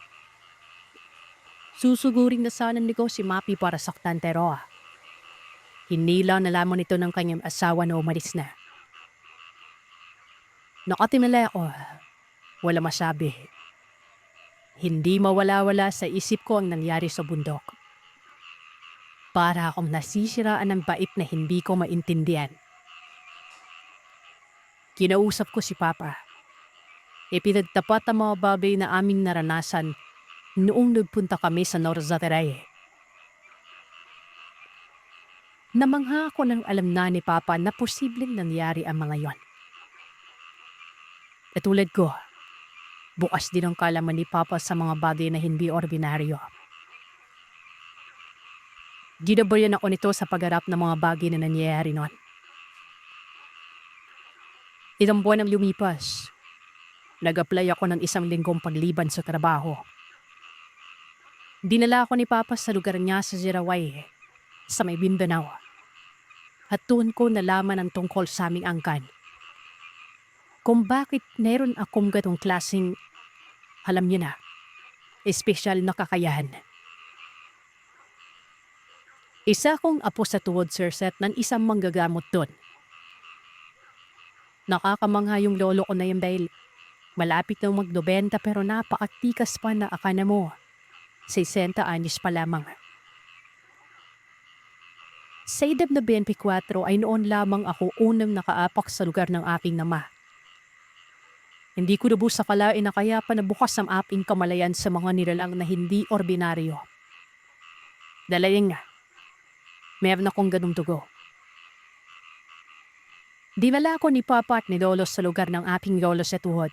Susuguring na sana ni ko si Mapi para saktan pero hinila na lamang ito ng kanyang asawa na umalis na. Nakatimala ako. Wala masabi. Hindi mawala-wala sa isip ko ang nangyari sa bundok. Para akong nasisiraan ng bait na hindi ko maintindihan. Kinausap ko si Papa. Ipinagtapat ang mga bagay na aming naranasan noong nagpunta kami sa Norzateray. Namangha ako nang alam na ni Papa na posibleng nangyari ang mga yon. Katulad ko, bukas din ang kalaman ni Papa sa mga bagay na hindi ordinaryo. Ginabayan ako nito sa pagharap ng mga bagay na nangyayari noon. Ilang buwan ang lumipas. Nag-apply ako ng 1 linggong pagliban sa trabaho. Dinala ako ni Papa sa lugar niya sa Ziraway, sa may Mindanao. At doon ko nalaman ang tungkol sa aming angkan. Kung bakit meron akong gatong klaseng, alam niyo na, espesyal na kakayahan. Isa akong apo sa tuhod, Sir Seth, ng isang manggagamot doon. Nakakamangha yung lolo ko na yun dahil malapit na mag-90 pero napakatikas pa na akala mo. 60 anyos pa lamang. Sa edad na 24 ay noon lamang ako unang nakaapak sa lugar ng aking nama. Hindi ko lubos sa kalain na kaya panabukas ang aking kamalayan sa mga nilalang na hindi ordinaryo. Dalayan nga, meron akong ganung dugo. Dinala ako ni Papa at ni Lolo sa lugar ng aking lolo sa tuhod.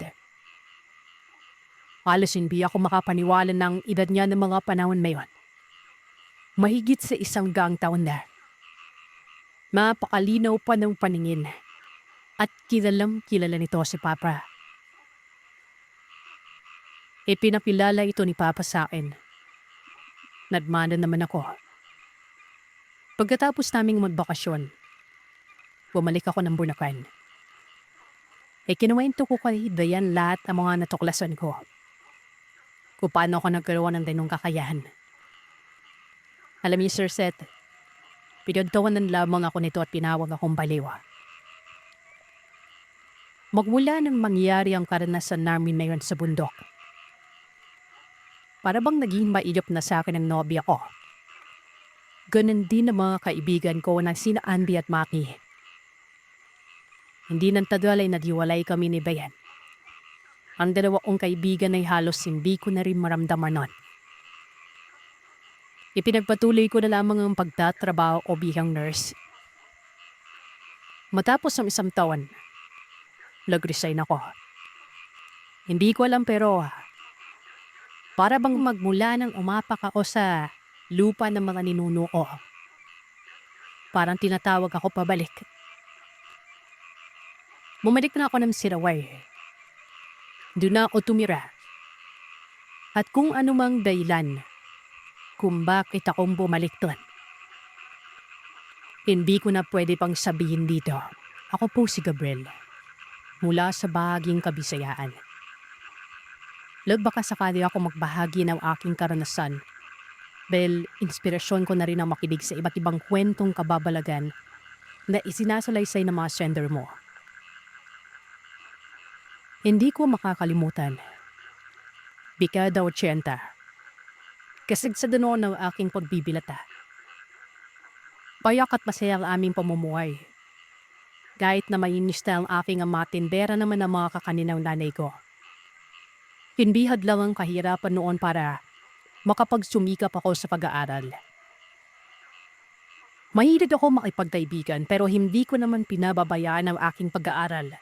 Halos hindi ako makapaniwala ng edad niya ng mga panahon na yun. Mahigit sa 100 taon na. Mapakalinaw pa ng paningin at kilalang kilala nito si Papa. Ipinapilala ito ni Papa sa akin. Nadmana naman ako. Pagkatapos naming magbakasyon, bumalik ako ng Bulacan. Kinuwento ko kay Dayan lahat ang mga natuklasan ko. Kung paano ako nagkaroon ng ganung kakayahan. Alam niyo, Sir Seth, pinagtawanan lamang ako nito at pinawag akong baliwa. Magmula nang mangyari ang karanasan namin na yun sa bundok. Para bang naging maiyop na sa akin ang nobya ko. Ganun din ang mga kaibigan ko na sina Andy at Maki. Hindi nang tagal ay nadiwalay kami ni Bayan. Ang dalawa kong kaibigan ay halos hindi ko na rin maramdaman nun. Ipinagpatuloy ko na lamang ang pagtatrabaho o bilang nurse. Matapos ang 1 taon, nag-resign ako. Hindi ko alam pero para bang magmula nang umapak ako sa lupa ng mga ninuno ko. Parang tinatawag ako pabalik. Bumalik na ako ng Siraway. Doon na ako tumira. At kung anumang dahilan, kung bakit akong bumalik doon. Hindi ko na pwede pang sabihin dito. Ako po si Gabriel. Mula sa bahaging Kabisayaan. Baka sakali ako magbahagi ng aking karanasan. Dahil inspirasyon ko na rin ang makinig sa iba't ibang kwentong kababalagan na isinasalaysay ng mga sender mo. Hindi ko makakalimutan. Dekada 80. Kasagsagan noon ng aking pagbibilata. Payak at masaya ang aming pamumuhay. Kahit na mainis na ang aking ama, tindera naman ang mga kakaninang nanay ko. Hindi hadlang ang kahirapan noon para makapagsumikap ako sa pag-aaral. Mahilig ako makipagkaibigan pero hindi ko naman pinababayaan ang aking pag-aaral.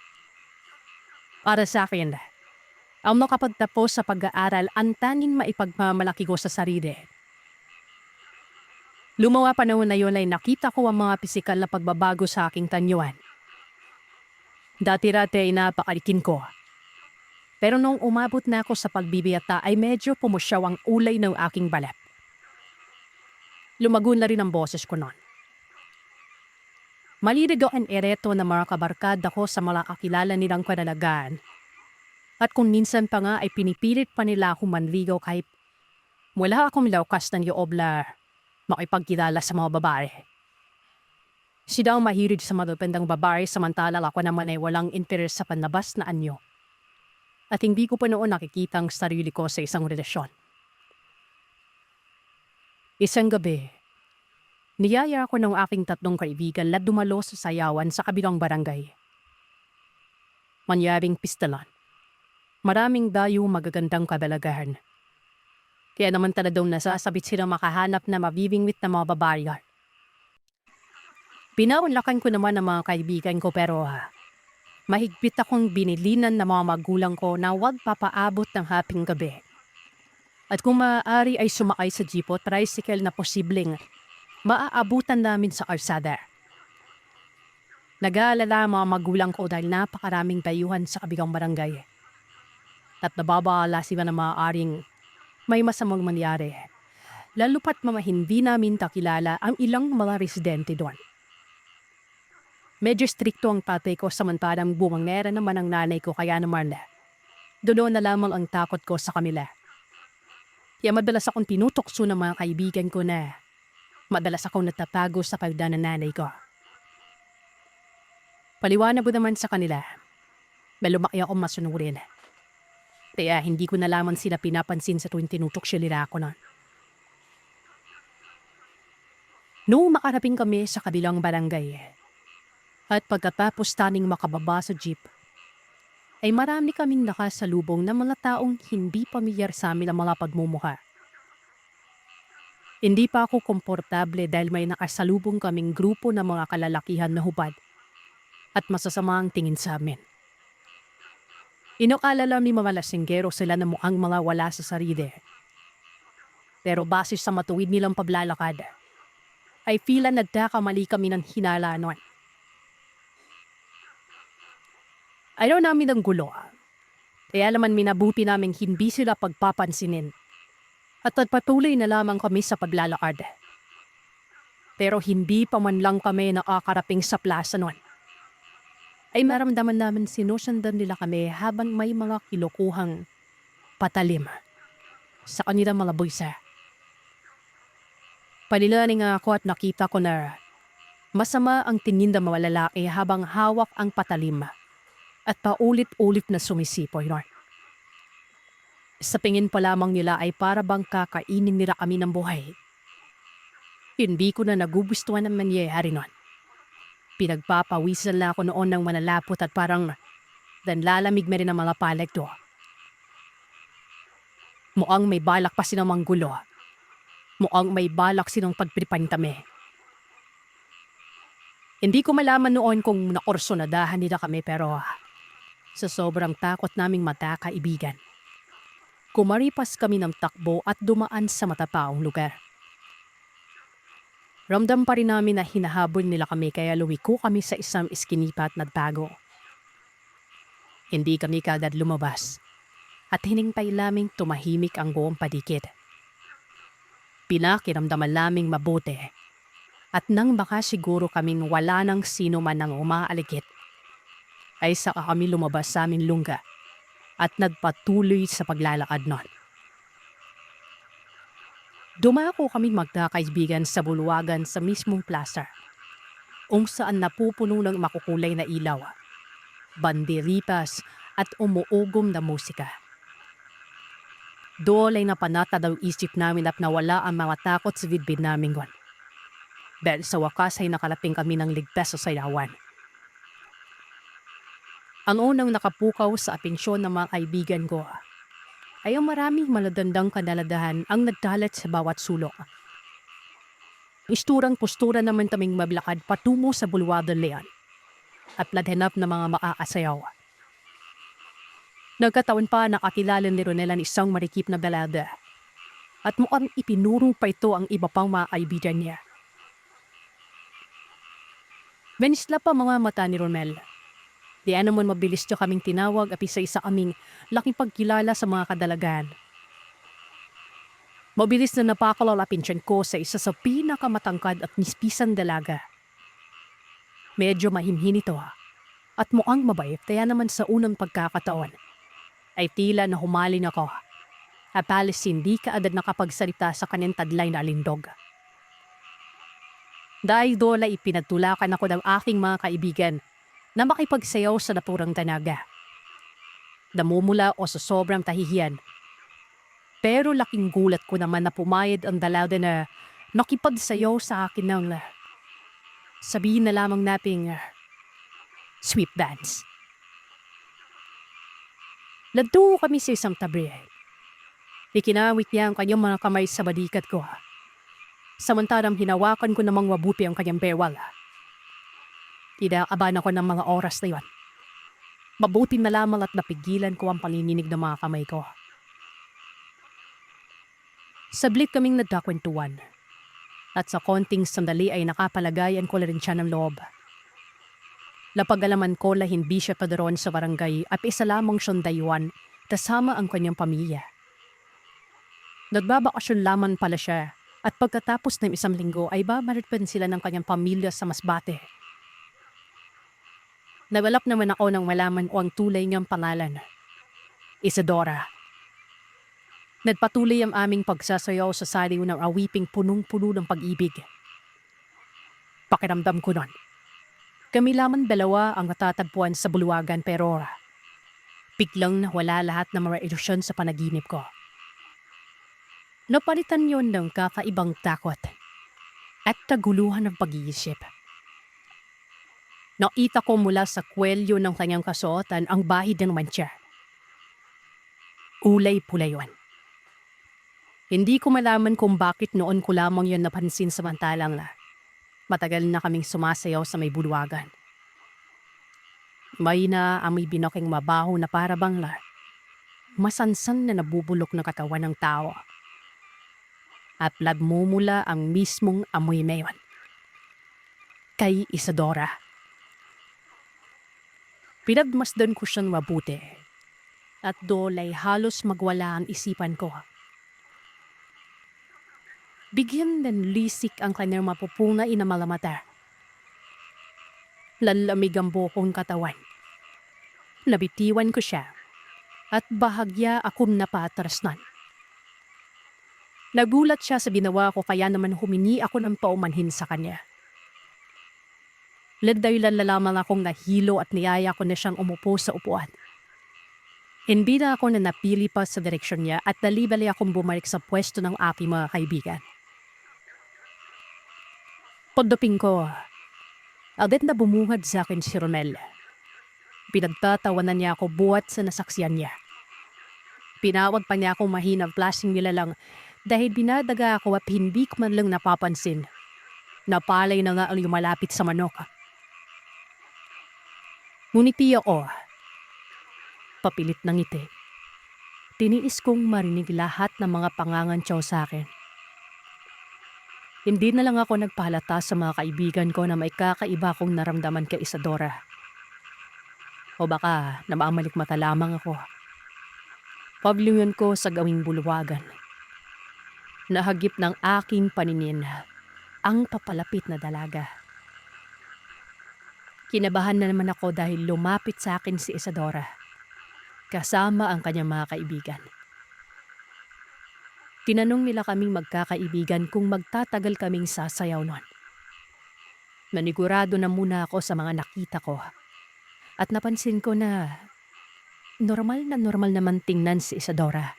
Para sa akin, ang makapagtapos sa pag-aaral ang tanging maipagmamalaki ko sa sarili. Lumawa panahon na yun ay nakita ko ang mga pisikal na pagbabago sa aking tanyuan. Dati-rati ay napakalikin ko. Pero nung umabot na ako sa pagbibiyata ay medyo pumusyaw ang ulay ng aking balat. Lumago na rin ang boses ko noon. Malilig ang ereto na mga kabarkada ko sa mga kakilala nilang kanalagaan. At kung minsan pa nga ay pinipilit pa nila akong manligaw kahit wala akong laukas ng loob na makipagkilala sa mga babae. Sila ang mahilig sa matupendang babae samantalang ako naman ay walang interes sa panlabas na anyo. At hindi ko pa noon nakikita ang sarili ko sa isang relasyon. Isang gabi, niyaya ako ng aking 3 kaibigan na dumalo sa sayawan sa kabilang barangay. Manyabing pistalan. Maraming dayo magagandang kabalagahan. Kaya naman talagang nasasabit sila makahanap na mabibingwit na mga babae. Pinaunlakan ko naman ang mga kaibigan ko pero mahigpit akong binilinan ng mga magulang ko na huwag papaabot ng haping gabi. At kung maaari ay sumakay sa jeep o tricycle na posibleng maaabutan namin sa kalsada. Nag-aalala ang mga magulang ko dahil napakaraming dayuhan sa kabilang barangay. At nababaala sila na maaaring may masamang mangyari. Lalo pat hindi namin kakilala ang ilang mga residente doon. Medyo strikto ang tatay ko samantalang bumangera naman ang nanay ko kaya naman doon na lamang ang takot ko sa kanila. Kaya madalas akong tinutokso ng mga kaibigan ko na madalas akong natatago sa palda ng nanay ko. Paliwanag ko naman sa kanila na lumaki akong masunurin. Kaya hindi ko na lamang sila pinapansin sa tuwing tinutok nila ako noon. Noong makaraping kami sa kabilang barangay at pagkatapos taning makababa sa jeep, ay marami kaming nakasalubong na mga taong hindi pamilyar sa amin ang mga pagmumuka. Hindi pa ako komportable dahil may nakasalubong kaming grupo ng mga kalalakihan na hubad at masasamang tingin sa amin. Inakala lang ni mga lasinggero sila na mukhang mga wala sa sarili. Pero base sa matuwid nilang paglalakad, ay feel nagkakamali kami ng hinala noon. Ayaw namin ng gulo. Kaya naman minabuti naming hindi sila pagpapansinin at nagpatuloy na lamang kami sa paglalakad. Pero hindi pa man lang kami nakakaraping sa plaza noon, ay maramdaman namin sinusundan nila kami habang may mga kilukuhang patalim sa kanilang mga bulsa. Panilaning ako at nakita ko na masama ang tingin ng mga lalaki habang hawak ang patalim at paulit-ulit na sumisipoy noon. Sa tingin pa lamang nila ay para bang kakainin nila kami ng buhay. Hindi ko na nagugustuhan ang mangyayari noon. Pinagpapawisan na ako noon ng manalapot at parang danlalamig na rin ang mga palag to. Mukhang may balak pa silang manggulo. Mukhang may balak silang pagpripan kami. Hindi ko malaman noon kung nakorsonadahan nila kami pero sa sobrang takot naming magkakaibigan, kumaripas kami ng takbo at dumaan sa matapaong lugar. Ramdam pa rin namin na hinahabol nila kami kaya lumiko kami sa isang iskinipa at nagtago. Hindi kami kagad lumabas at hinintay laming tumahimik ang buong paligid. Pinakiramdaman laming mabuti at nang baka siguro kaming wala nang sino man ang umaaligid, ay saka kami lumabas sa aming lungga at nagpatuloy sa paglalakad nun. Dumako kami magkakaibigan sa bulwagan sa mismong plaza, kung saan napupuno ng makukulay na ilaw, banderitas at umuugong na musika. Doon ay napanata daw isip namin at nawala ang mga takot sa bidbid namin gon. Dahil sa wakas ay nakalaping kami ng ligtas sa sayawan. Ang unang nakapukaw sa atensyon ng mga kaibigan ko ay ang maraming maladandang kanaladahan ang nagdalat sa bawat sulok. Isturang postura naman kaming mablakad patungo sa bulwagan leon at ladhanap na mga makakasayaw. Nagkataon pa nakakilala ni Ronel isang marikip na balada at mukhang ipinurong pa ito ang iba pang mga kaibigan niya. Benisla pa mga mata ni Ronel. Di naman mabilis niya kaming tinawag at isa-isa kaming laking pagkilala sa mga kadalagan. Mabilis na napakalapin siya ko sa isa sa pinakamatangkad at nispisang dalaga. Medyo mahimhin ito at mukhang mabait kaya naman sa unang pagkakataon ay tila na humalin ako at halos hindi kaagad nakapagsalita sa kanyang tadlay na alindog. Dahil doon ay ipinagtulakan ako ng aking mga kaibigan na makipagsayaw sa napurang tanaga. Namumula o sa sobrang tahihiyan. Pero laking gulat ko naman na pumayad ang dalaga na nakipagsayaw sa akin ng sabihin na lamang nating sweep dance. Nagtungo kami sa isang tabi. Ikinawit niya ang kanyang mga kamay sa balikat ko. Samantalang hinawakan ko namang mabuti ang kanyang bewal. Kinakabahan ako ng mga oras na yon. Mabuti na lamang at napigilan ko ang panginginig ng mga kamay ko. Sablit kaming nagkakwentuhan. At sa konting sandali ay nakapalagayan ko na rin siya ng loob. Napag-alaman ko na hindi siya padaron sa barangay at isa lamang siyang dayuhan kasama ang kanyang pamilya. Nagbabakasyon lamang pala siya at pagkatapos ng isang linggo ay babalik sila ng kanyang pamilya sa Masbate. Nagalap naman ako nang malaman ko ang tulay niyang pangalan. Isadora. Nagpatuloy ang aming pagsasayaw sa saliw ng awiping punong-puno ng pag-ibig. Pakiramdam ko nun. Kami lamang dalawa ang natatagpuan sa bulwagan pero biglang nawala lahat ng mga ilusyon sa panaginip ko. Napalitan yon ng kakaibang takot at kaguluhan ng pag-iisip. Nakita ko mula sa kwelyo ng kanyang kasuotan ang bahid ng mantsa. Ulay pula yun. Hindi ko malaman kung bakit noon ko lamang yun napansin samantalang matagal na kaming sumasayaw sa may bulwagan. May na amoy binoking mabaho na parabang masansan na nabubulok na katawan ng tao. At nagmumula ang mismong amoy na yun. Kay Isadora. Pinagmasdan ko siyang mabuti. At doon ay halos magwala ang isipan ko. Bigyan ng lisik ang kanyang mapupunay na malamata. Lalamig ang bukong katawan. Nabitiwan ko siya at bahagya akong napatrasnan. Nagulat siya sa ginawa ko kaya naman humingi ako ng paumanhin sa kanya. Ladaylan na lamang akong nahilo at niyaya ko na siyang umupo sa upuan. Hindi na ako na napili pa sa direksyon niya at dalibali akong bumalik sa pwesto ng aking mga kaibigan. Pagdating ko, agad na bumungad sa akin si Romel. Pinagtatawanan niya ako buhat sa nasaksiyan niya. Pinawag pa niya akong mahinang klaseng nilalang dahil binadaga ako at hindi ko man lang napapansin. Napalay na nga ang lumalapit sa manok. Ngunit ako, papilit ng ngiti. Tiniis kong marinig lahat ng mga pangangantyaw sa akin. Hindi na lang ako nagpahalata sa mga kaibigan ko na may kakaiba kong naramdaman kay Isadora. O baka namamalik mata lamang ako. Paglingon ko sa gawing bulwagan. Nahagip ng aking paningin ang papalapit na dalaga. Kinabahan na naman ako dahil lumapit sa akin si Isadora. Kasama ang kanyang mga kaibigan. Tinanong nila kaming magkakaibigan kung magtatagal kaming sasayaw nun. Nanigurado na muna ako sa mga nakita ko. At napansin ko na normal naman tingnan si Isadora.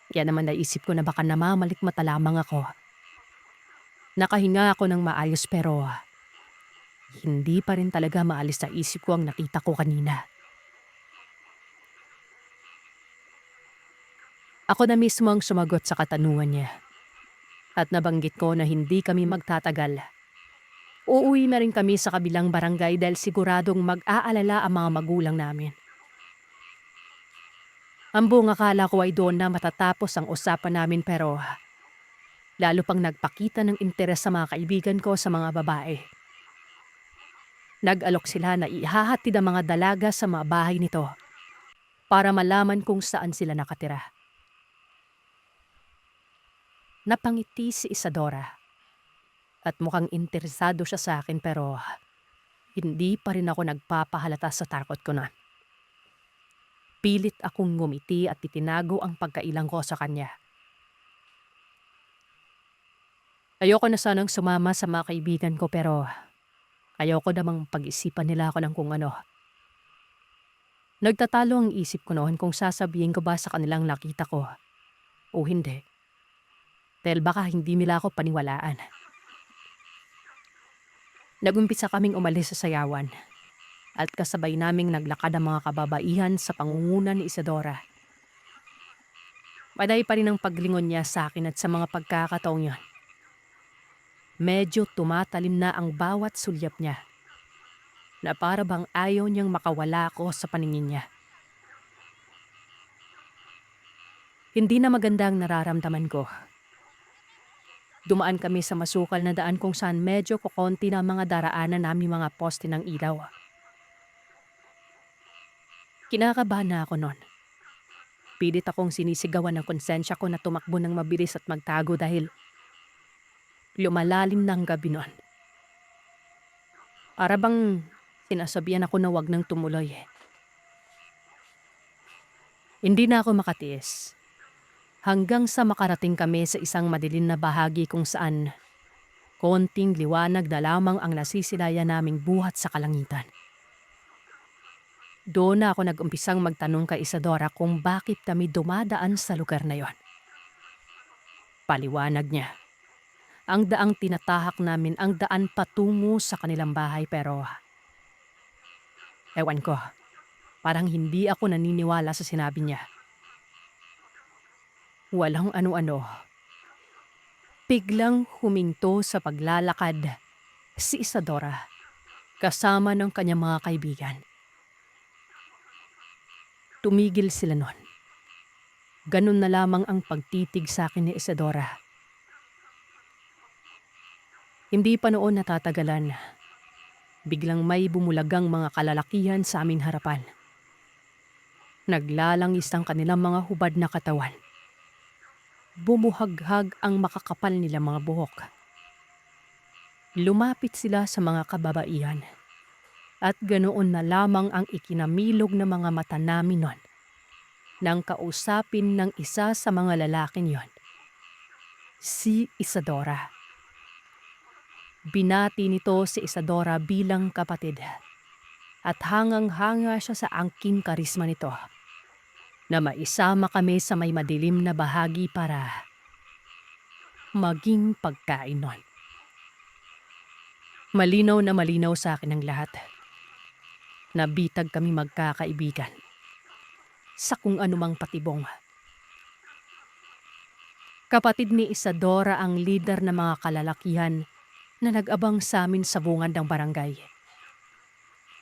Kaya naman naisip ko na baka namamalik mata lamang ako. Nakahinga ako ng maayos pero hindi pa rin talaga maalis sa isip ko ang nakita ko kanina. Ako na mismo ang sumagot sa katanungan niya. At nabanggit ko na hindi kami magtatagal. Uuwi na rin kami sa kabilang barangay dahil siguradong mag-aalala ang mga magulang namin. Ang buong akala ko ay doon na matatapos ang usapan namin pero lalo pang nagpakita ng interes sa mga kaibigan ko sa mga babae. Nag-alok sila na ihahatid ang mga dalaga sa mga bahay nito para malaman kung saan sila nakatira. Napangiti si Isadora at mukhang interesado siya sa akin pero hindi pa rin ako nagpapahalata sa takot ko na. Pilit akong ngumiti at itinago ang pagkailang ko sa kanya. Ayoko na sanang sumama sa mga kaibigan ko pero ayoko namang pag-isipan nila ako ng kung ano. Nagtatalo ang isip ko noon kung sasabihin ko ba sa kanilang nakita ko o hindi. Dahil baka hindi nila ako paniwalaan. Nagumpisa kaming umalis sa sayawan at kasabay naming naglakad ang mga kababaihan sa pangunguna ni Isadora. Paday pa rin ang paglingon niya sa akin at sa mga pagkakataong yun. Medyo tumatalim na ang bawat sulyap niya na para bang ayaw niyang makawala ako sa paningin niya. Hindi na maganda ang nararamdaman ko. Dumaan kami sa masukal na daan kung saan medyo kukonti na mga daraanan namin mga poste ng ilaw. Kinakabahan na ako noon. Pilit akong sinisigawan ng konsensya ko na tumakbo ng mabilis at magtago dahil lumalalim na ang gabi noon. Para bang sinasabihan ako na wag nang tumuloy. Hindi na ako makatiis. Hanggang sa makarating kami sa isang madilim na bahagi kung saan konting liwanag na lamang ang nasisilaya naming buhat sa kalangitan. Doon na ako nag-umpisang magtanong kay Isadora kung bakit kami dumadaan sa lugar na yon. Paliwanag niya. Ang daang tinatahak namin ang daan patungo sa kanilang bahay pero ewan ko, parang hindi ako naniniwala sa sinabi niya. Walang ano-ano. Biglang huminto sa paglalakad si Isadora kasama ng kanyang mga kaibigan. Tumigil sila nun. Ganun na lamang ang pagtitig sa akin ni Isadora. Hindi pa noon natatagalan. Biglang may bumulagang mga kalalakihan sa aming harapan. Naglalangis ang kanilang mga hubad na katawan. Bumuhaghag ang makakapal nilang mga buhok. Lumapit sila sa mga kababaihan. At ganoon na lamang ang ikinamilog na mga mata namin nun nang kausapin ng isa sa mga lalaking yon, si Isadora. Binati nito si Isadora bilang kapatid at hangang-hanga siya sa angking karisma nito na maisama kami sa may madilim na bahagi para maging pagkain nun. Malinaw na malinaw sa akin ang lahat. Nabitag kami magkakaibigan sa kung anumang patibong. Kapatid ni Isadora ang lider ng mga kalalakihan na nag-abang sa amin sa bungad ng barangay.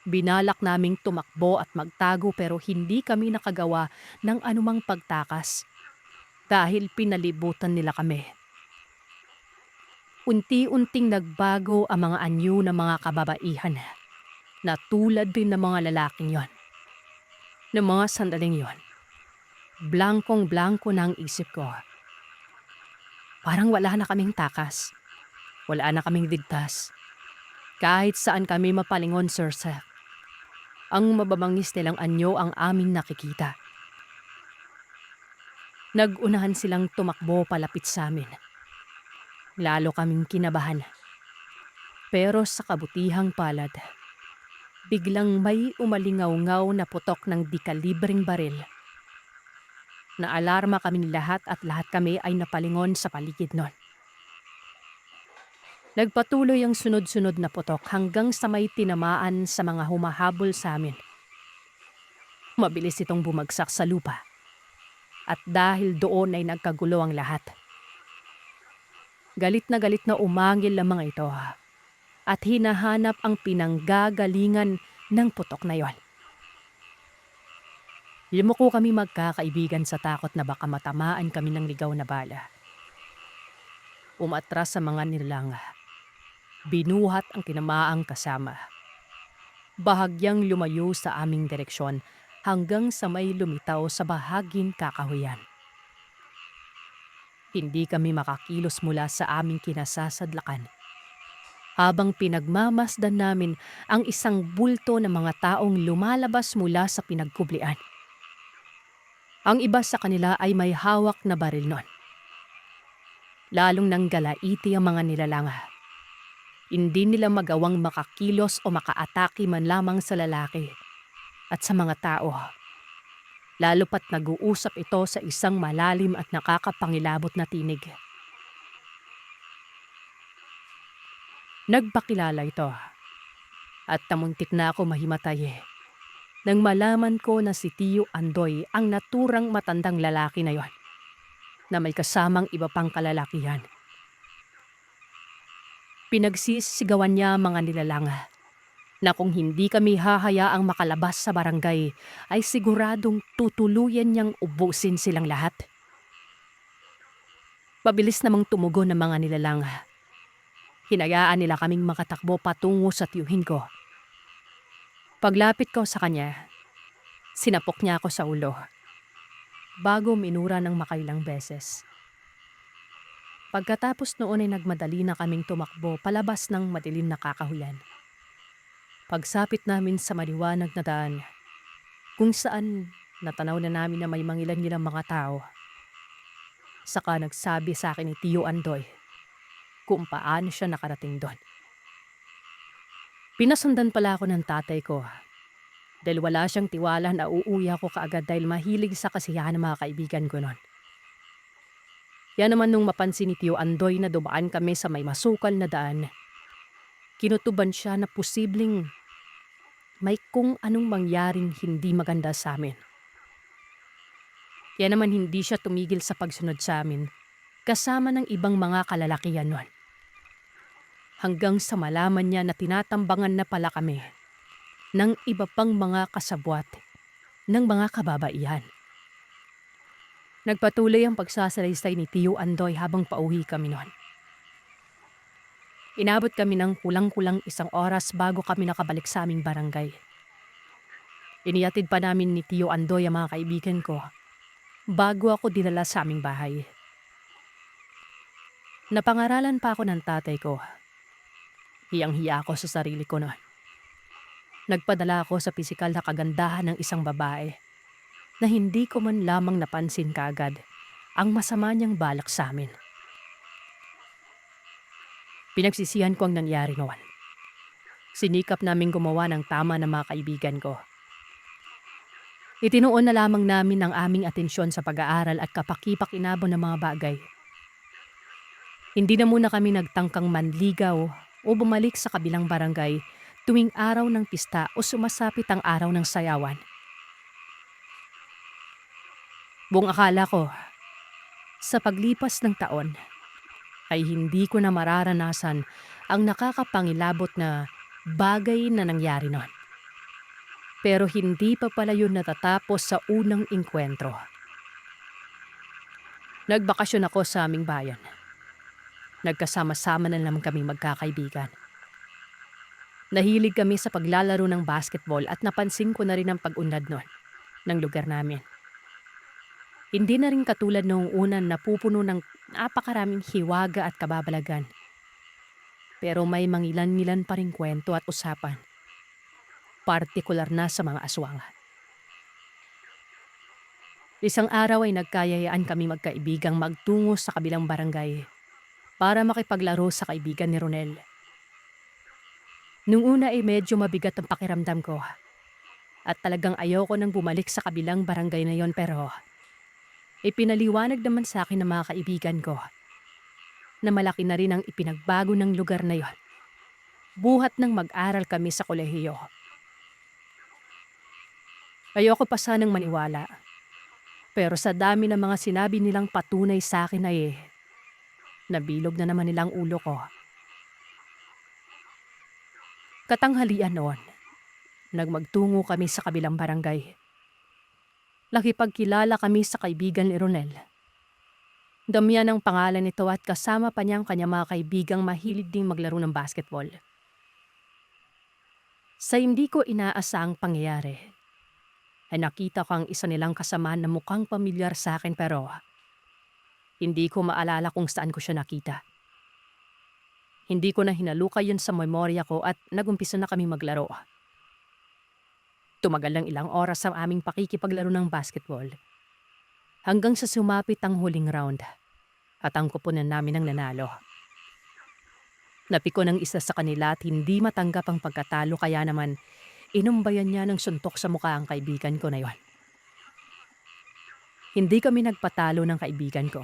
Binalak naming tumakbo at magtago pero hindi kami nakagawa ng anumang pagtakas dahil pinalibutan nila kami. Unti-unting nagbago ang mga anyo ng mga kababaihan na tulad din ng mga lalaking yon. Ng mga sandaling yon, blankong-blanko na ang isip ko. Parang wala na kaming takas. Wala na kaming ligtas. Kahit saan kami mapalingon, Sir Seth. Ang mababangis nilang anyo ang aming nakikita. Nag-unahan silang tumakbo palapit sa amin. Lalo kaming kinabahan. Pero sa kabutihang palad, biglang may umalingaw-ngaw na putok ng di-kalibreng baril. Naalarma kaming lahat at lahat kami ay napalingon sa paligid nun. Nagpatuloy ang sunod-sunod na putok hanggang sa may tinamaan sa mga humahabol sa amin. Mabilis itong bumagsak sa lupa. At dahil doon ay nagkagulo ang lahat. Galit na umangil ang mga ito at hinahanap ang pinanggagalingan ng putok na yon. Yumuko kami magkakaibigan sa takot na baka matamaan kami ng ligaw na bala. Umatras sa mga nilalang. Binuhat ang tinamaang kasama. Bahagyang lumayo sa aming direksyon hanggang sa may lumitaw sa bahaging kakahuyan. Hindi kami makakilos mula sa aming kinasasadlakan habang pinagmamasdan namin ang isang bulto ng mga taong lumalabas mula sa pinagkublian. Ang iba sa kanila ay may hawak na baril nun. Lalong nanggalaiti ang mga nilalang. Hindi nila magawang makakilos o makaatake man lamang sa lalaki at sa mga tao. Lalo pat nag-uusap ito sa isang malalim at nakakapangilabot na tinig. Nagpakilala ito at tamuntik na ako mahimatay nang malaman ko na si Tio Andoy ang naturang matandang lalaki na yon na may kasamang iba pang kalalakihan. Pinagsisigawan niya mga nilalang na kung hindi kami hahayaang makalabas sa barangay ay siguradong tutuluyan niyang ubusin silang lahat. Pabilis namang tumugon ng mga nilalang. Hinayaan nila kaming makatakbo patungo sa tiyuhin ko. Paglapit ko sa kanya, sinapok niya ako sa ulo bago minura ng makailang beses. Pagkatapos noon ay nagmadali na kaming tumakbo palabas ng madilim na kakahuyan. Pagsapit namin sa maliwanag na daan, kung saan natanaw na namin na may mangilan-ngilang mga tao. Saka nagsabi sa akin ni Tio Andoy kung paano siya nakarating doon. Pinasundan pala ako ng tatay ko dahil wala siyang tiwala na uuwi ako kaagad dahil mahilig sa kasiyahan ng mga kaibigan ko noon. Yan naman nung mapansin ni Tio Andoy na dumaan kami sa may masukal na daan, kinutuban siya na posibleng may kung anong mangyaring hindi maganda sa amin. Kaya naman hindi siya tumigil sa pagsunod sa amin kasama ng ibang mga kalalakihan nun. Hanggang sa malaman niya na tinatambangan na pala kami ng iba pang mga kasabwat ng mga kababaihan. Nagpatuloy ang pagsasalaysay ni Tio Andoy habang pauwi kami noon. Inabot kami ng kulang-kulang 1 oras bago kami nakabalik sa aming barangay. Iniatid pa namin ni Tio Andoy ang mga kaibigan ko bago ako dinala sa aming bahay. Napangaralan pa ako ng tatay ko. Hiyang-hiya ako sa sarili ko noon. Nagpadala ako sa pisikal na kagandahan ng isang babae na hindi ko man lamang napansin kaagad ang masama niyang balak sa amin. Pinagsisihan ko ang nangyari noon. Sinikap naming gumawa ng tama ng mga kaibigan ko. Itinuon na lamang namin ang aming atensyon sa pag-aaral at kapakipakinabang ng mga bagay. Hindi na muna kami nagtangkang manligaw o bumalik sa kabilang barangay tuwing araw ng pista o sumasapit ang araw ng sayawan. Buong akala ko, sa paglipas ng taon, ay hindi ko na mararanasan ang nakakapangilabot na bagay na nangyari noon. Pero hindi pa pala yun natatapos sa unang engkwentro. Nagbakasyon ako sa aming bayan. Nagkasama-sama na naman kaming magkakaibigan. Nahilig kami sa paglalaro ng basketball at napansin ko na rin ang pag-unlad noon ng lugar namin. Hindi na rin katulad noong una na pupuno ng napakaraming hiwaga at kababalagan. Pero may mangilan-ngilan pa rin kwento at usapan. Partikular na sa mga aswang. Isang araw ay nagkayayaan kami magkaibigang magtungo sa kabilang barangay para makipaglaro sa kaibigan ni Ronel. Nung una ay medyo mabigat ang pakiramdam ko at talagang ayoko nang bumalik sa kabilang barangay na yon, pero ipinaliwanag naman sa akin ng mga kaibigan ko na malaki na rin ang ipinagbago ng lugar na yon buhat nang mag-aral kami sa kolehiyo. Ayoko pa sanang maniwala, pero sa dami ng mga sinabi nilang patunay sa akin ay nabilog na naman nilang ulo ko. Katanghalian noon, nagmagtungo kami sa kabilang barangay. Nakipagkilala kami sa kaibigan ni Ronel. Damian ang pangalan nito at kasama pa niya ang kanyang mga kaibigang mahilig ding maglaro ng basketball. Sa hindi ko inaasahang pangyayari, ay nakita ko ang isa nilang kasamaan na mukhang pamilyar sa akin, pero hindi ko maalala kung saan ko siya nakita. Hindi ko na hinalukay yun sa memorya ko at nagumpisa na kami maglaro. Tumagal ng ilang oras ang aming pakikipaglaro ng basketball hanggang sa sumapit ang huling round at ang kupunan namin ang nanalo. Napiko ng isa sa kanila at hindi matanggap ang pagkatalo, kaya naman inumbayan niya ng suntok sa mukha ang kaibigan ko na yon. Hindi kami nagpatalo ng kaibigan ko.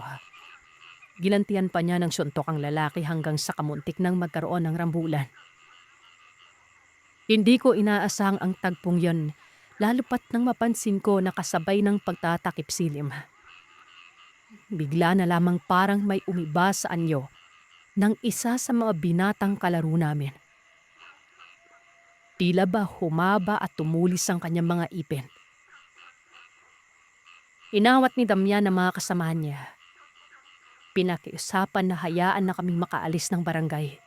Ginantian pa niya ng suntok ang lalaki hanggang sa kamuntik nang magkaroon ng rambulan. Hindi ko inaasahang ang tagpong yon, lalo pat nang mapansin ko na kasabay ng pagtatakip silim. Bigla na lamang parang may umiba sa anyo ng isa sa mga binatang kalaro namin. Tila ba humaba at tumulis ang kanyang mga ipin. Inawat ni Damian ang mga kasamahan niya. Pinakiusapan na hayaan na kaming makaalis ng barangay.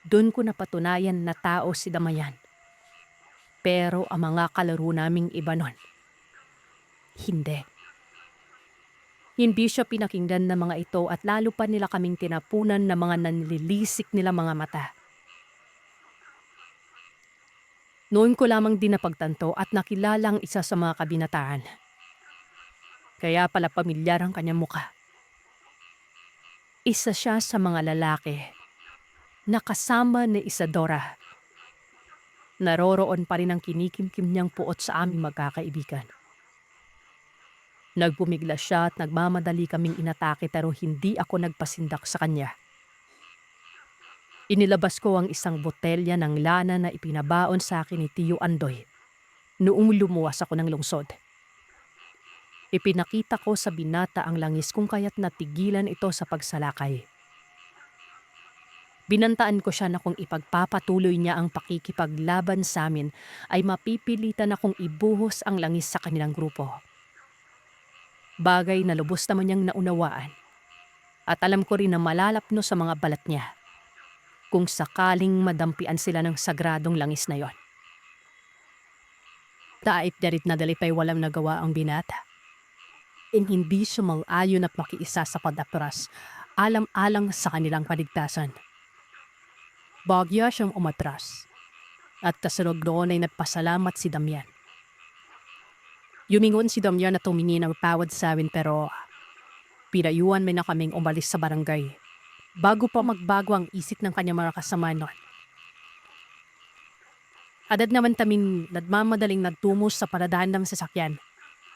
Doon ko napatunayan na tao si Damian. Pero ang mga kalaro naming iba nun, hindi. Hindi siya pinakinggan ng mga ito at lalo pa nila kaming tinapunan ng mga nanlilisik nila mga mata. Noon ko lamang din napagtanto at nakilala ang isa sa mga kabinataan. Kaya pala pamilyar ang kanyang mukha. Isa siya sa mga lalaki na kasama ni Isadora. Naroroon pa rin ang kinikimkim niyang puot sa aming magkakaibigan. Nagpumigla siya at nagmamadali kaming inatake pero hindi ako nagpasindak sa kanya. Inilabas ko ang isang botelya ng lana na ipinabaon sa akin ni Tio Andoy noong lumuwas ako ng lungsod. Ipinakita ko sa binata ang langis kung kaya't natigilan ito sa pagsalakay. Binantaan ko siya na kung ipagpapatuloy niya ang pakikipaglaban sa amin ay mapipilitan akong ibuhos ang langis sa kanilang grupo. Bagay na lubos naman niyang naunawaan. At alam ko rin na malalapno sa mga balat niya kung sakaling madampian sila ng sagradong langis na yon. Daip darit na dalipay walang nagawa ang binata. Hindi sumang-ayon at makiisa sa padapras, alam-alang sa kanilang kaligtasan. Bagya siyang umatras, at kasunod doon ay nagpasalamat si Damian. Yumingon si Damian na tumingin ng pawad sa amin pero pinayuhan may na kaming umalis sa barangay bago pa magbago ang isip ng kanyang mga kasama noon. Agad naman kaming nagmamadaling nagtumos sa paradahan ng sasakyan.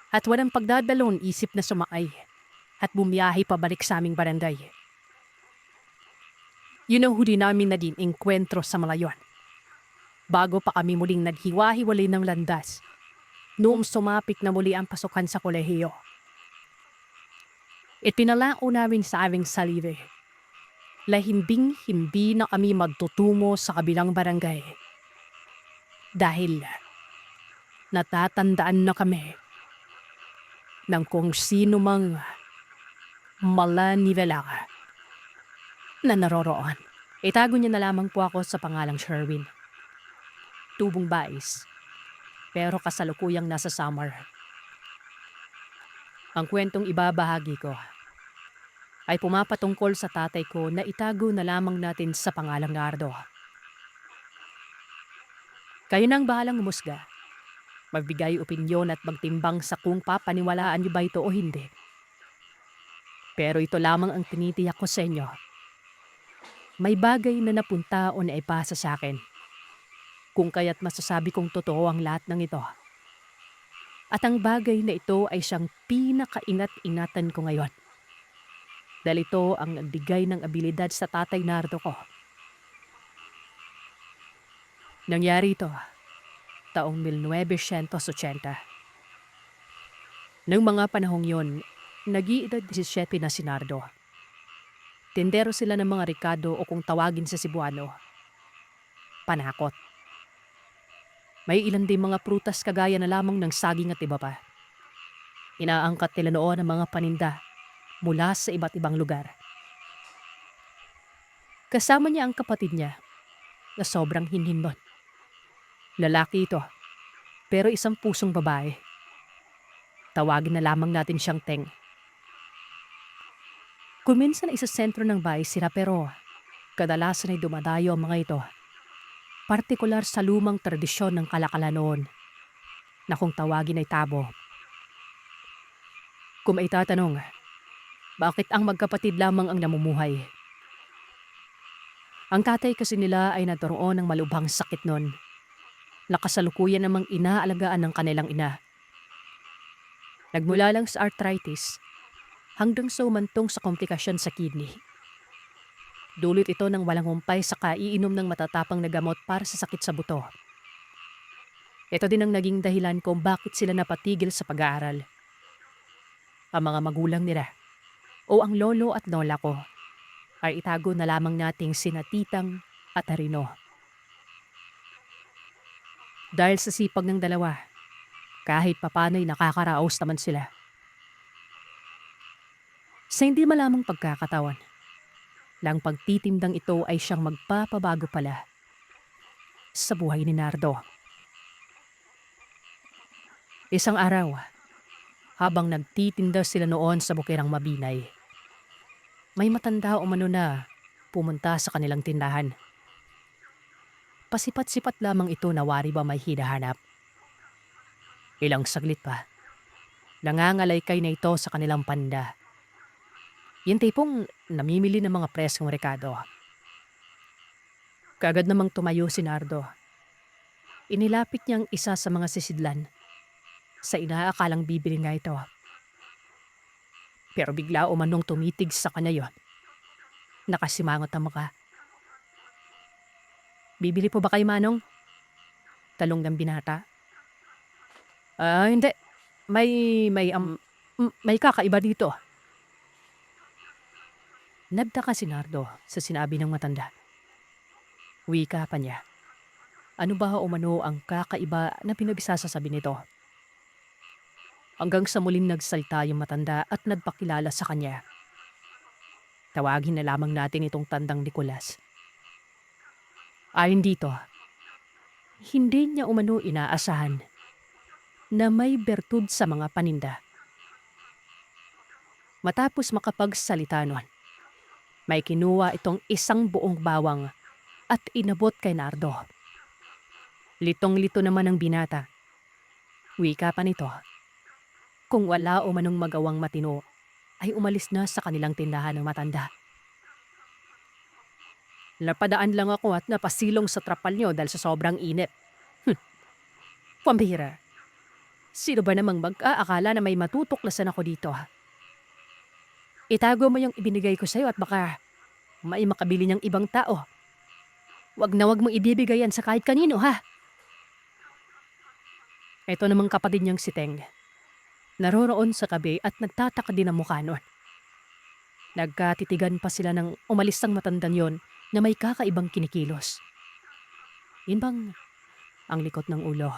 At walang pagdadalon isip na sumakay at bumiyahe pabalik sa aming barangay. Yun ang huli namin na din engkwentro sa mga yon. Bago pa kami muling naghiwa-hiwalay ng landas, noong sumapit na muli ang pasukan sa kolehiyo. Itinalao namin sa aming sarili na hindi na kami magtutungo sa kabilang barangay. Dahil natatandaan na kami ng kung sino mang malaniwala na naroroon. Itago niya na lamang po ako sa pangalang Sherwin. Tubong bais, pero kasalukuyang nasa summer. Ang kwentong ibabahagi ko ay pumapatungkol sa tatay ko na itago na lamang natin sa pangalang Nardo. Kayo nang bahalang umusga. Magbigay opinyon at magtimbang sa kung papaniwalaan niyo ba ito o hindi. Pero ito lamang ang tinitiyak ko sa inyo. May bagay na napunta o naipasa sa akin. Kung kaya't masasabi kong totoo ang lahat ng ito. At ang bagay na ito ay siyang pinakainat-ingatan ko ngayon. Dahil ito ang nagbigay ng abilidad sa tatay Nardo ko. Nangyari ito taong 1980. Nang mga panahong yon, nag-iedad 17 na si Nardo. Tindero sila ng mga Ricardo o kung tawagin sa Cebuano, panakot. May ilan din mga prutas kagaya na lamang ng saging at iba pa. Inaangkat nila noon ang mga paninda mula sa iba't ibang lugar. Kasama niya ang kapatid niya na sobrang hinhin nun. Lalaki ito, pero isang pusong babae. Tawagin na lamang natin siyang Teng. Kuminsan ay sa sentro ng bahay sila pero kadalasan ay dumadayo ang mga ito. Partikular sa lumang tradisyon ng Kalakalan noon na kung tawagin ay tabo. Kung may tatanong, bakit ang magkapatid lamang ang namumuhay? Ang tatay kasi nila ay nagkaroon ng malubhang sakit noon. Nakasalukuyan namang inaalagaan ng kanilang ina. Nagmula lang sa arthritis hanggang sa umantong sa komplikasyon sa kidney. Dulot ito ng walang humpay sa kaiinom ng matatapang na gamot para sa sakit sa buto. Ito din ang naging dahilan kung bakit sila napatigil sa pag-aaral. Ang mga magulang nila o ang lolo at lola ko ay itago na lamang nating sina Titang at Harino. Dahil sa sipag ng dalawa, kahit papano'y nakakaraos naman sila. Sa hindi malamang pagkakatawan, lang pagtitindang ito ay siyang magpapabago pala sa buhay ni Nardo. Isang araw, habang nagtitinda sila noon sa bukirang Mabinay, may matanda umano na pumunta sa kanilang tindahan. Pasipat-sipat lamang ito na wari ba may hinahanap. Ilang saglit pa, nangangalaykay na ito sa kanilang panda. Yung tipong namimili ng mga preskong Ricardo. Kaagad namang tumayo si Nardo. Inilapit niyang isa sa mga sisidlan. Sa inaakalang bibili nga ito. Pero bigla umanong tumitig sa kanya yon. Nakasimangot ang mukha. Bibili po ba kayo, Manong? Talong ng binata. Hindi. May, may kakaiba dito. Nagtaka si Nardo sa sinabi ng matanda. Wika pa niya. Ano ba umano ang kakaiba na pinagsasasabi nito? Hanggang sa muling nagsalta yung matanda at nagpakilala sa kanya. Tawagin na lamang natin itong tandang Nicolas. Ayon dito, hindi niya umano inaasahan na may bertud sa mga paninda. Matapos makapagsalita nun, may kinuha itong isang buong bawang at inabot kay Nardo. Litong-lito naman ang binata. Wika pa nito, kung wala o manong magawang matino, ay umalis na sa kanilang tindahan ng matanda. Napadaan lang ako at napasilong sa trapal nyo dahil sa sobrang init. Pambihira. Sino ba namang mag-aakala na may matutuklasan ako dito? Itago mo yung ibinigay ko sa'yo at baka may makabili niyang ibang tao. Wag na wag mong ibibigay yan sa kahit kanino, ha? Ito namang kapatid niyang si Teng. Naroroon sa kabi at nagtataka din ang mukha nun. Nagkatitigan pa sila nang umalis ang matandang yon na may kakaibang kinikilos. Yun bang ang likot ng ulo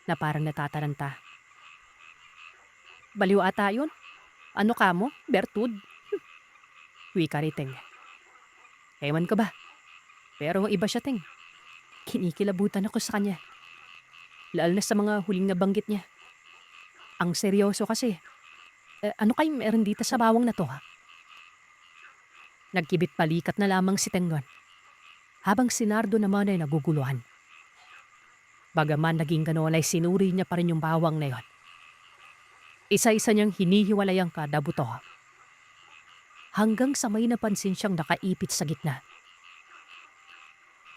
na parang natataranta? Baliw ata yun? Ano ka mo? Bertud? Wika ni Teng. Ewan ka ba? Pero iba siya, Teng. Kinikilabutan ako sa kanya. Lalo na sa mga huling nabanggit niya. Ang seryoso kasi. Ano kayong meron dito sa bawang na to, ha? Nagkibit palikat na lamang si Teng nun, habang si Nardo naman ay naguguluhan. Bagaman naging ganoon ay sinuri niya pa rin yung bawang na yon. Isa-isa niyang hinihiwalay ang kada buto. Hanggang sa may napansin siyang nakaipit sa gitna.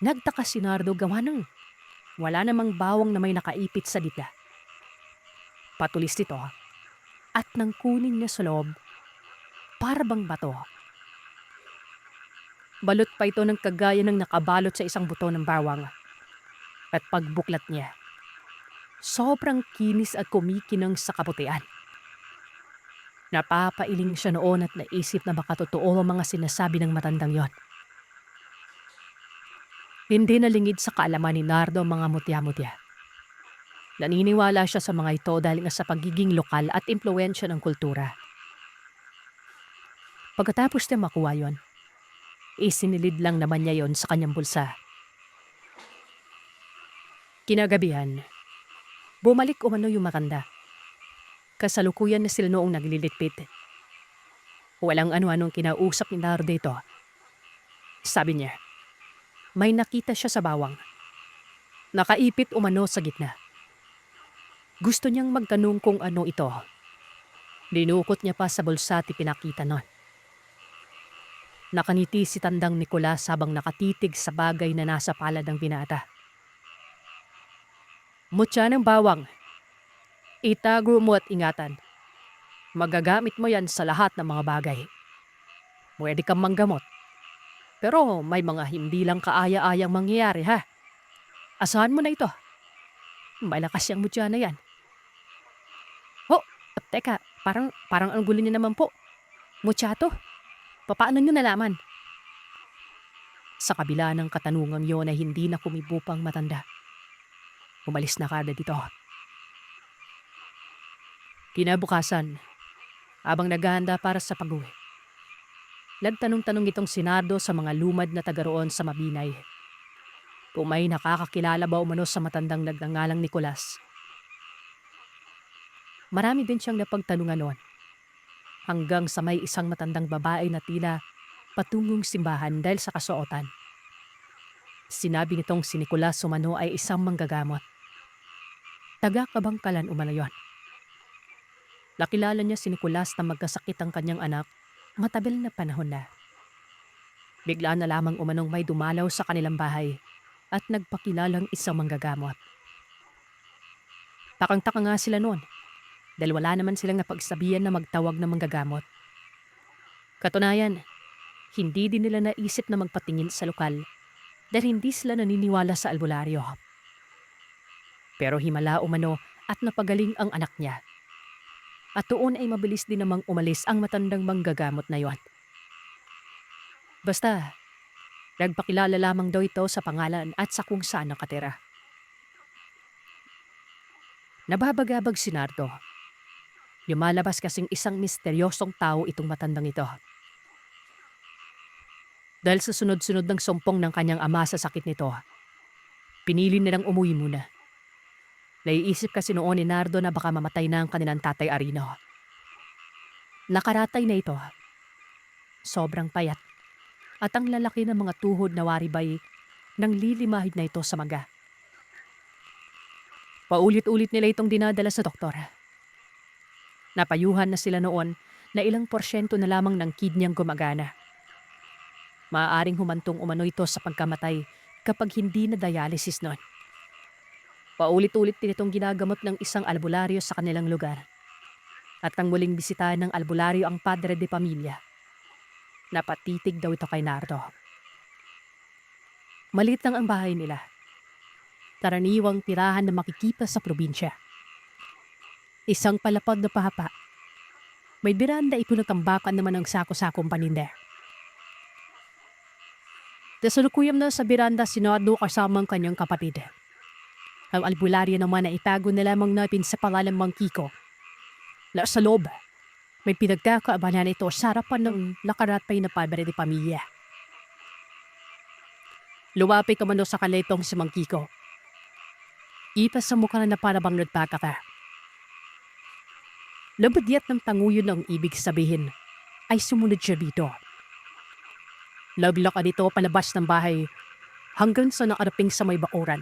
Nagtaka si Nardo gawa ng wala namang bawang na may nakaipit sa gitna. Patulis nito at nang kunin niya sa loob, para bang bato. Balot pa ito ng kagaya ng nakabalot sa isang buto ng bawang. At pagbuklat niya, sobrang kinis at kumikinang sa kaputian. Napapailing siya noon at naisip na baka totoo ang mga sinasabi ng matandang yon. Hindi nalingid sa kaalaman ni Nardo ang mga mutya-mutya. Naniniwala siya sa mga ito dahil nga sa pagiging lokal at impluwensya ng kultura. Pagkatapos niya makuha yon, isinilid lang naman niya yon sa kanyang bulsa. Kinagabihan, bumalik umano yung matanda. Kasalukuyan na sila noong naglilitpit. Walang ano-anong kinausap ni Nardo ito. Sabi niya, may nakita siya sa bawang. Nakaipit umano sa gitna. Gusto niyang magtanong kung ano ito. Dinukot niya pa sa bulsa at ipinakita nun. Nakaniti si tandang Nicolas habang nakatitig sa bagay na nasa palad ng binata. Mutya ng bawang. Itago mo at ingatan. Magagamit mo yan sa lahat ng mga bagay. Pwede kang manggamot. Pero may mga hindi lang kaaya-ayang mangyayari, ha? Asahan mo na ito. Malakas yung mutya na yan. Oh, teka, parang ang gulo niya naman po. Mutya to. Paano nyo nalaman? Sa kabila ng katanungan yon ay hindi na kumibo pang matanda. Umalis na kada dito. Kinabukasan, habang naghahanda para sa pag-uwi, nagtanong-tanong itong si Nardo sa mga lumad na taga roon sa Mabinay. Kung may nakakakilala ba umano sa matandang nagngangalang Nicolas. Marami din siyang napagtanungan noon. Hanggang sa may isang matandang babae na tila patungong simbahan dahil sa kasuotan. Sinabi nitong si Nicolas umano ay isang manggagamot. Taga-Kabangkalan umano yon. Nakilala niya si Nicolas na magkasakit ang kanyang anak matagal na panahon na. Bigla na lamang umanong may dumalaw sa kanilang bahay at nagpakilalang isang manggagamot. Takang-taka nga sila noon dahil wala naman silang napagsabihan na magtawag ng manggagamot. Katunayan, hindi din nila naisip na magpatingin sa lokal dahil hindi sila naniniwala sa albularyo. Pero himala umano at napagaling ang anak niya. At doon ay mabilis din namang umalis ang matandang manggagamot na yon. Basta, nagpakilala lamang daw ito sa pangalan at sa kung saan nakatira. Nababagabag si Nardo. Lumalabas kasing isang misteryosong tao itong matandang ito. Dahil sa sunod-sunod ng sumpong ng kanyang ama sa sakit nito, pinili nilang umuwi muna. Naiisip kasi noon ni Nardo na baka mamatay na ang kanilang tatay Arino. Nakaratay na ito. Sobrang payat. At ang lalaki ng mga tuhod na waribay nang lilimahid na ito sa maga. Paulit-ulit nila itong dinadala sa doktor. Napayuhan na sila noon na ilang porsyento na lamang ng kidneyang gumagana. Maaaring humantong umano ito sa pagkamatay kapag hindi na dialysis noon. Paulit-ulit din itong ginagamot ng isang albularyo sa kanilang lugar. At nang muling bisitahan ng albularyo ang padre de pamilya, napatitig daw ito kay Nardo. Maliit lang ang bahay nila. Karaniwang tirahan na makikita sa probinsya. Isang palapag na pahapa. May biranda ipinutambakan naman ng sako-sakong paninda. Nasalukuyam na sa biranda si Nardo kasama ang kanyang kapatid. Ang albularyo naman na itago na lamang natin sa pangalang Mang Kiko. Sa loob, may pinagkakaabanan ito sa harapan ng nakaratay na padre de pamilya. Luwapit naman sa kalitong si Mang Kiko. Ipas sa mukha na parabang nagpakata. Labadyat ng tanguyon ang ibig sabihin ay sumunod siya dito. Laglakad ito palabas ng bahay hanggang sa nakaraping sa may bakuran.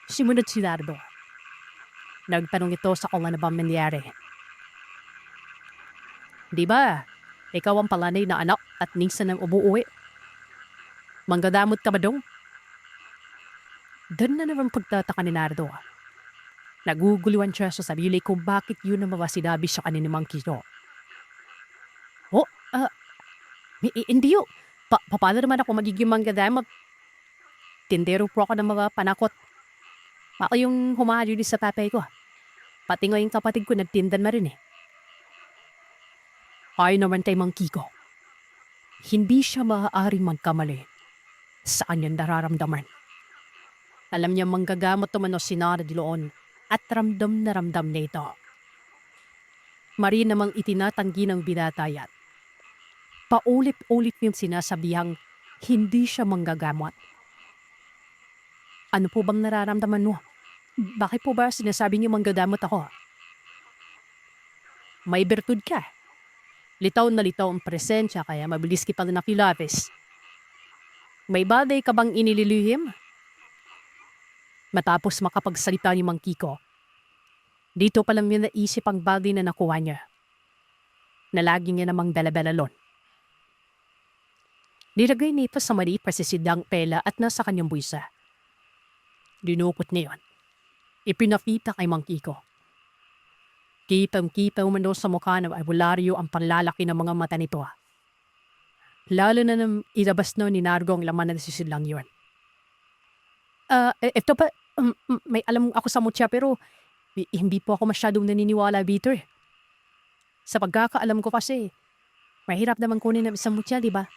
Sumunod si Nardo. Nagtanong ito sa kung ano bang nangyari. Di ba, ikaw ang palanay na anak at minsan ang umuuwi? Manggadamot ka ba dong? Doon na naman pagtataka ni Nardo. Naguguluhan siya sa sarili kung bakit yun ang sinabi sa kanin ni Mang Kiko. Oh, hindi yun. Paano naman ako magiging manggadamot? Tindero po ako ng mga panakot. Ako yung humahali sa tatay ko. Pati nga yung kapatid ko nagtindan na rin eh. Ay naman kay Mang Kiko. Hindi siya maaaring magkamali sa kanyang nararamdaman. Alam niya manggagamot naman o sinara di loon at ramdam na ramdam na ito. Mari namang itinatanggi ng binatayat. Paulit-ulit yung sinasabihang hindi siya manggagamot. Ano po bang nararamdaman mo? Bakit po ba sinasabi niyo manggagamot ako? May bertud ka. Litaw na litaw ang presensya kaya mabilis kita na nakilaves. May baday ka bang inililihim? Matapos makapagsalita ni Mang Kiko, dito pa lang niya naisip ang baday na nakuha niya. Na lagi niya namang dala-dalalon. Nilagay nito sa maliit pasisidang pela at nasa kanyang buwisa. Dinukot niya yun. Ipinakita kay Mang Kiko. Kitang-kita umano sa mukha ng albularyo ang panlalaki ng mga mata nito. Lalo na nang ilabas na ni Nardo ang laman na nasisidlang yun. Ito pa, may alam ako sa mutya pero hindi po ako masyadong naniniwala dito eh. Sa pagkakaalam ko kasi, mahirap naman kunin ng isang mutya, di ba?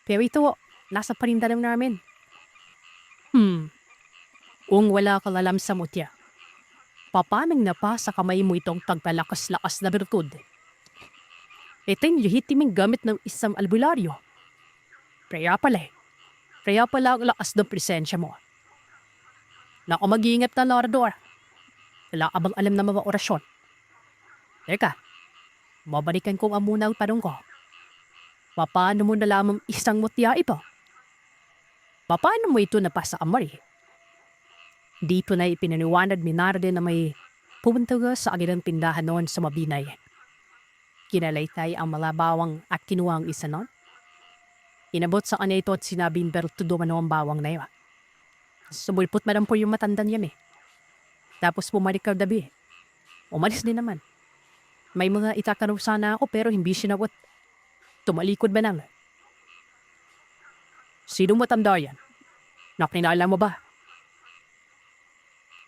Pero ito, nasa parindalam namin. Kung wala ka alam sa mutya, papanang na pa sa kamay mo itong tagpalakas-lakas na bertud. Ito yung lehitiming gamit ng isang albularyo. Kaya pala ang lakas ng presensya mo. Naku, mag-iingat na Lordor. Wala ka bang alam na mga orasyon? Teka, mabalikan kong amuna ang tanong ko. Paano mo nalaman isang mutya ito? Paano mo ito napasa amari? Dito na ipinaniwanag ni Narde na may pumunta sa agilang tindahan noon sa Mabinay. Kinalaytay ang malabawang at kinuha ang isa noon. Inabot sa kanya ito at sinabing bertudo man ang bawang na yun. Sumulpot man po yung matanda niya eh. Tapos bumalik ka gabi. Umalis din naman. May mga itatanong sana ako pero hindi sinagot. Tumalikod ba lang? Sino matanda yan? Nakilala mo ba?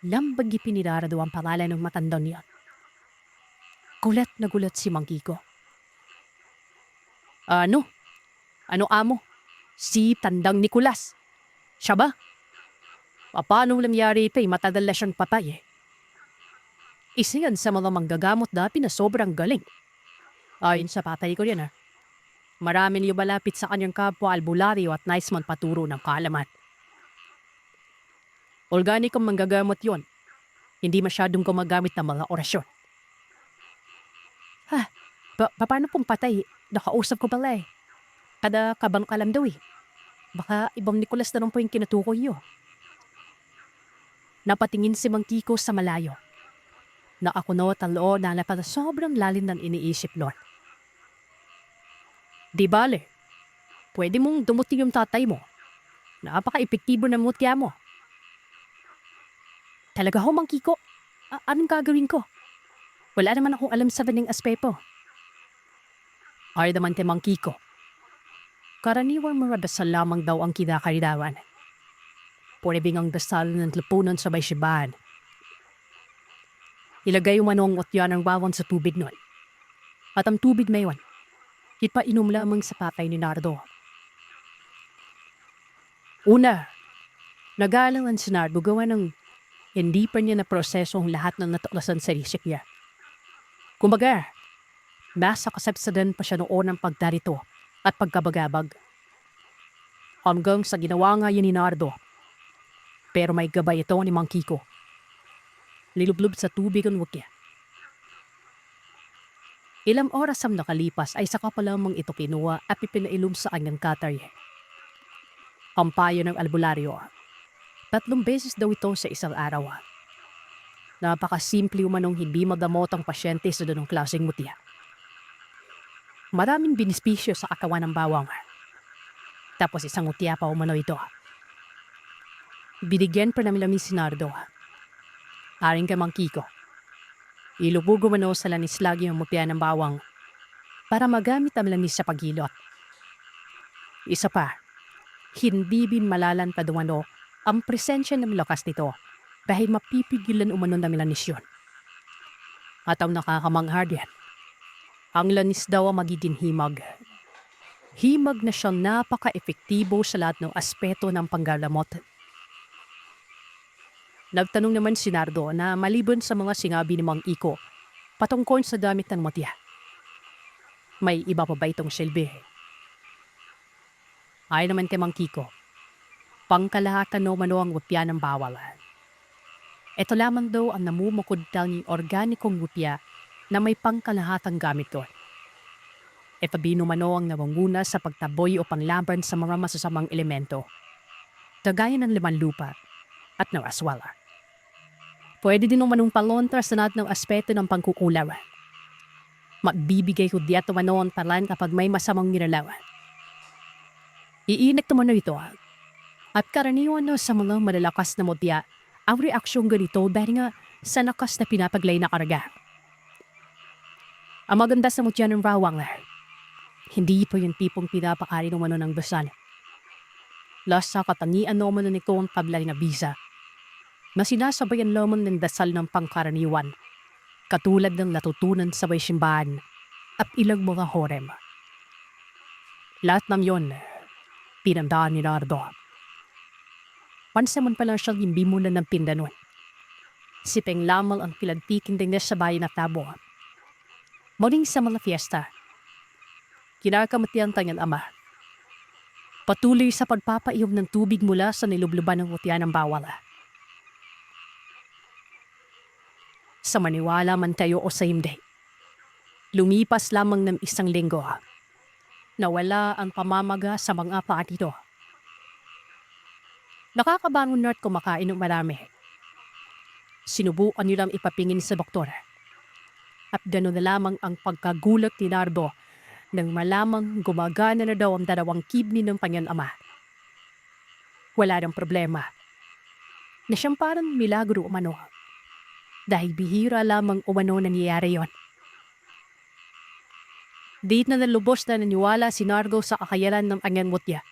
Lambag ipinirarado ang pangalan ng matandang niyan. Gulat na gulat si Mang Kiko. Ano? Ano amo? Si Tandang Nicolas. Siya ba? Paano nangyari pa matagal na siyang patay Isa yan sa mga manggagamot dati na sobrang galing. Ayon sa patay ko yan Marami niyo malapit sa kanyang kapwa albularyo at nais man paturo ng kaalaman. Organikong manggagamot yon. Hindi masyadong gumagamit ng mga orasyon. Paano pong patay? Nakausap ko pala Kada kabang kalam daw Baka ibang Nicolas na lang po yung kinatukoy niyo. Napatingin si Mang Kiko sa malayo. Nakakunot ang loo na napata sobrang lalim ng iniisip Lord. Di bale, pwede mong dumuti yung tatay mo. Napaka-epektibo ng mutya mo. Talaga ho, Mang Kiko? Anong gagawin ko? Wala naman akong alam sa baning aspeto. Ay naman te Mang Kiko. Karaniwang mga dasal lamang daw ang kinakailangan. Pwede ang dasal ng lapunan sa baysibahan. Ilagay mo ang mutya ng bawang sa tubig nun. At ang tubig na yun, ipainom lamang sa patay ni Nardo. Una, nagalangan si Nardo gawa ng hindi pa niya na proseso ang lahat ng natuklasan sa isip niya. Kumbaga, nasa kasabsadan pa siya noon ng pagdarito at pagkabagabag. Hanggang sa ginawa nga yun ni Nardo. Pero may gabay ito ni Mang Kiko. Lilublob sa tubig ang wukya. Ilang oras ang nakalipas ay saka pa lamang ito kinuha at ipinailom sa kanyang katay. Ang payo ng albularyo. 3 beses daw ito sa isang araw. Napakasimple umanong hindi madamot ang pasyente sa ganong klaseng mutya. Maraming benepisyo sa katawan ng bawang. Tapos isang mutya pa umano ito. Binigyan pa namin si Nardo. Aring kay Mang Kiko. Ilubog umano sa lanis lagi ang mutya ng bawang para magamit ang lanis sa paghilot. Isa pa, hindi bin malalantad umano ang presensya ng lakas nito dahil mapipigilan umano ng lanis yun. At ang nakakamanghar yan, ang lanis daw ang magiging himag. Himag na siyang napaka-epektibo sa lahat ng aspeto ng panggalamot. Nagtanong naman si Nardo na maliban sa mga sinabi ni Mang Iko patungkol sa gamit ng mutya. May iba pa ba itong silbi? Ay naman kay Mang Kiko, pangkalahatan no mano ang mutya ng bawal. Ito lamang daw ang namumukod tanging organikong mutya na may pangkalahatang gamit doon. Ito binumano ang namanguna sa pagtaboy o panglaban sa mga masasamang elemento. Kagaya ng limang lupa at ng aswala. Pwede din umanong palontra sa lahat ng aspeto ng pangkukulaw. Magbibigay ko diyato manoon palan kapag may masamang nilalaw. Iinit naman ito at karaniwan sa mga malalakas na mutya ang reaksyong ganito dahil nga sa nakas na pinapaglay na karga. Ang maganda sa mutya ng bawang, hindi po yung tipong pinapakari naman ng dasal. Lasa katangian naman nito ang tablay na bisa na sinasabayan lamang ng dasal ng pangkaraniwan, katulad ng natutunan sa may simbahan at ilang mga horem. Lahat ng yon, pinandaan ni Nardo. Pansaman pala siyang hindi muna ng pindanon. Sipeng lamang ang pinagtikin din niya sa bayan na tabo. Muling sa mga fiesta, kinakamatian tanyang ama. Patuloy sa pagpapainom ng tubig mula sa nilubluban ng mutya ng bawal. Sa maniwala man tayo o sa hindi, lumipas lamang ng 1 linggo. Nawala ang pamamaga sa mga paa nito. Nakakabangon na at kumakain ng marami. Sinubukan nilang ipapingin sa doktor. At gano'n na lamang ang pagkagulat ni Nardo nang malamang gumagana na daw ang 2 kidney ng kanyang ama. Wala ng problema. Na siyang parang milagro umano. Dahil bihira lamang umano nangyayari yon. Di na nalubos na naniwala si Nardo sa kakayanan ng kanyang mutya.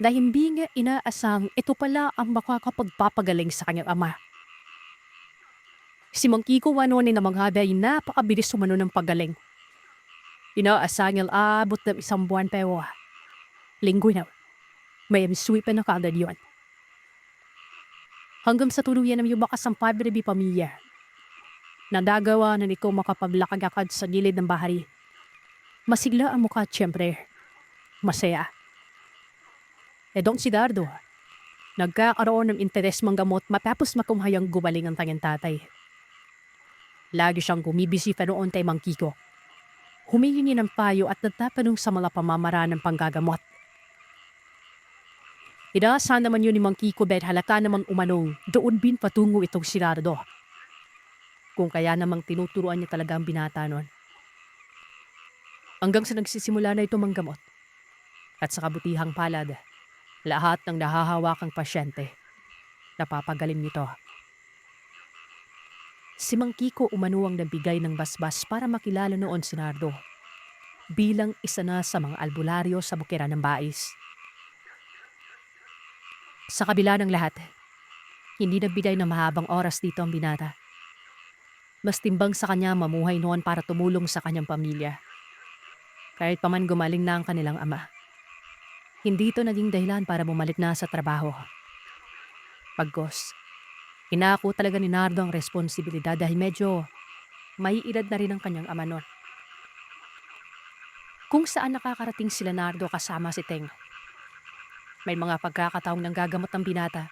Dahil hindi niya inaasang ito pala ang makakapagpapagaling sa kanyang ama. Si Mang Kiko Wanonin na manghabi ay napakabilis umano ng paggaling. Inaasang niyang abot ng 1 buwan pero linggo na may sweep na kaagad yun. Hanggang sa tuluyan ng yumakas ang padre di pamilya. Nadagawa na nito makapaglakad-akad sa gilid ng bahari. Masigla ang mukha at syempre, masaya. Edong si Dardo, nagkakaroon ng interes manggamot matapos makumhayang gumaling ang kanyang tatay. Lagi siyang gumibisita noon kay Mang Kiko. Humingi niya ng payo at nagtatanong sa mga pamamaraan ng panggagamot. Inaasahan naman yun ni Mang Kiko dahil halata namang umanong doon bin patungo itong si Dardo. Kung kaya namang tinuturuan niya talaga ang binata noon. Hanggang sa nagsisimula na ito manggamot. At sa kabutihang palad, lahat ng nahahawakang pasyente, napapagaling nito. Si Mang Kiko umano ang nabigay ng basbas para makilala noon si Nardo bilang isa na sa mga albularyo sa bukiran ng Bais. Sa kabila ng lahat, hindi nagbigay ng mahabang oras dito ang binata. Mas timbang sa kanya mamuhay noon para tumulong sa kanyang pamilya. Kahit paman gumaling na ang kanilang ama. Hindi ito naging dahilan para bumalik na sa trabaho. Pagkos, inako talaga ni Nardo ang responsibilidad dahil medyo may edad na rin ang kanyang ama noon. Kung saan nakakarating sila Nardo kasama si Teng. May mga pagkakataong nanggagamot ang binata.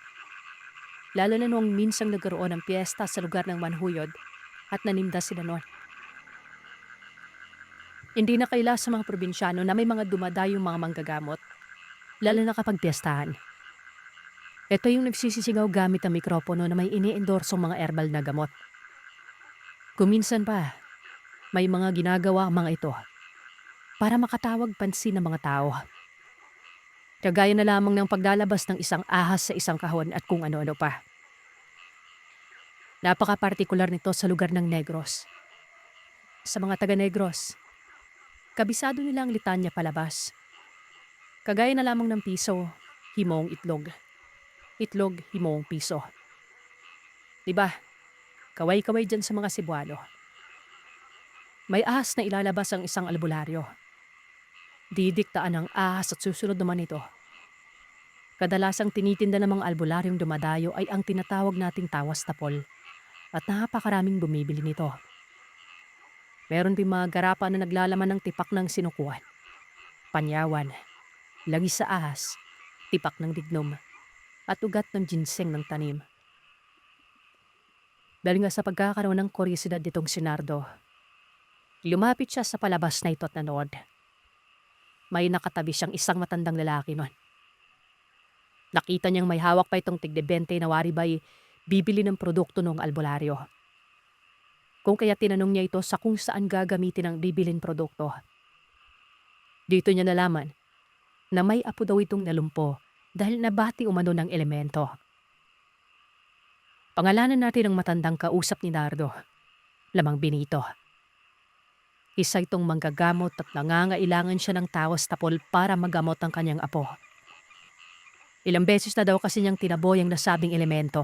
Lalo na noong minsang nagkaroon ng piyesta sa lugar ng Manhuyod at naninda sila noon. Hindi na kaila sa mga probinsyano na may mga dumadayong mga manggagamot, lalo na kapag piyestahan. Ito yung nagsisisigaw gamit ang mikropono na may ini-endorso mga herbal na gamot. Kuminsan pa, may mga ginagawa ang mga ito para makatawag pansin ng mga tao. Kagaya na lamang ng paglalabas ng isang ahas sa isang kahon at kung ano-ano pa. Napaka-partikular nito sa lugar ng Negros. Sa mga taga-Negros, kabisado nila ang litanya palabas. Kagaya na lamang ng piso, himong itlog. Itlog, himong piso. Diba? Kaway-kaway dyan sa mga Cebuano. May ahas na ilalabas ang isang albularyo. Didiktaan ang ahas at susunod naman ito. Kadalasang tinitinda ng mga albularyong dumadayo ay ang tinatawag nating tawas tapol at napakaraming bumibili nito. Meron din mga garapan na naglalaman ng tipak ng sinukuan, panyawan, langis sa ahas, tipak ng dignom, at ugat ng ginseng ng tanim. Dahil nga sa pagkakaroon ng kuryosidad nitong si Nardo, lumapit siya sa palabas na ito at nanood. May nakatabi siyang isang matandang lalaki nun. Nakita niyang may hawak pa itong tigde-20 na waribay bibili ng produkto ng albularyo. Kung kaya tinanong niya ito sa kung saan gagamitin ang bibilin produkto. Dito niya nalaman na may apo daw itong nalumpo dahil nabati umano ng elemento. Pangalanan natin ang matandang kausap ni Nardo, lamang Benito. Isa itong manggagamot at nangangailangan siya ng tawas tapol para magamot ang kanyang apo. Ilang beses na daw kasi niyang tinaboy ang nasabing elemento.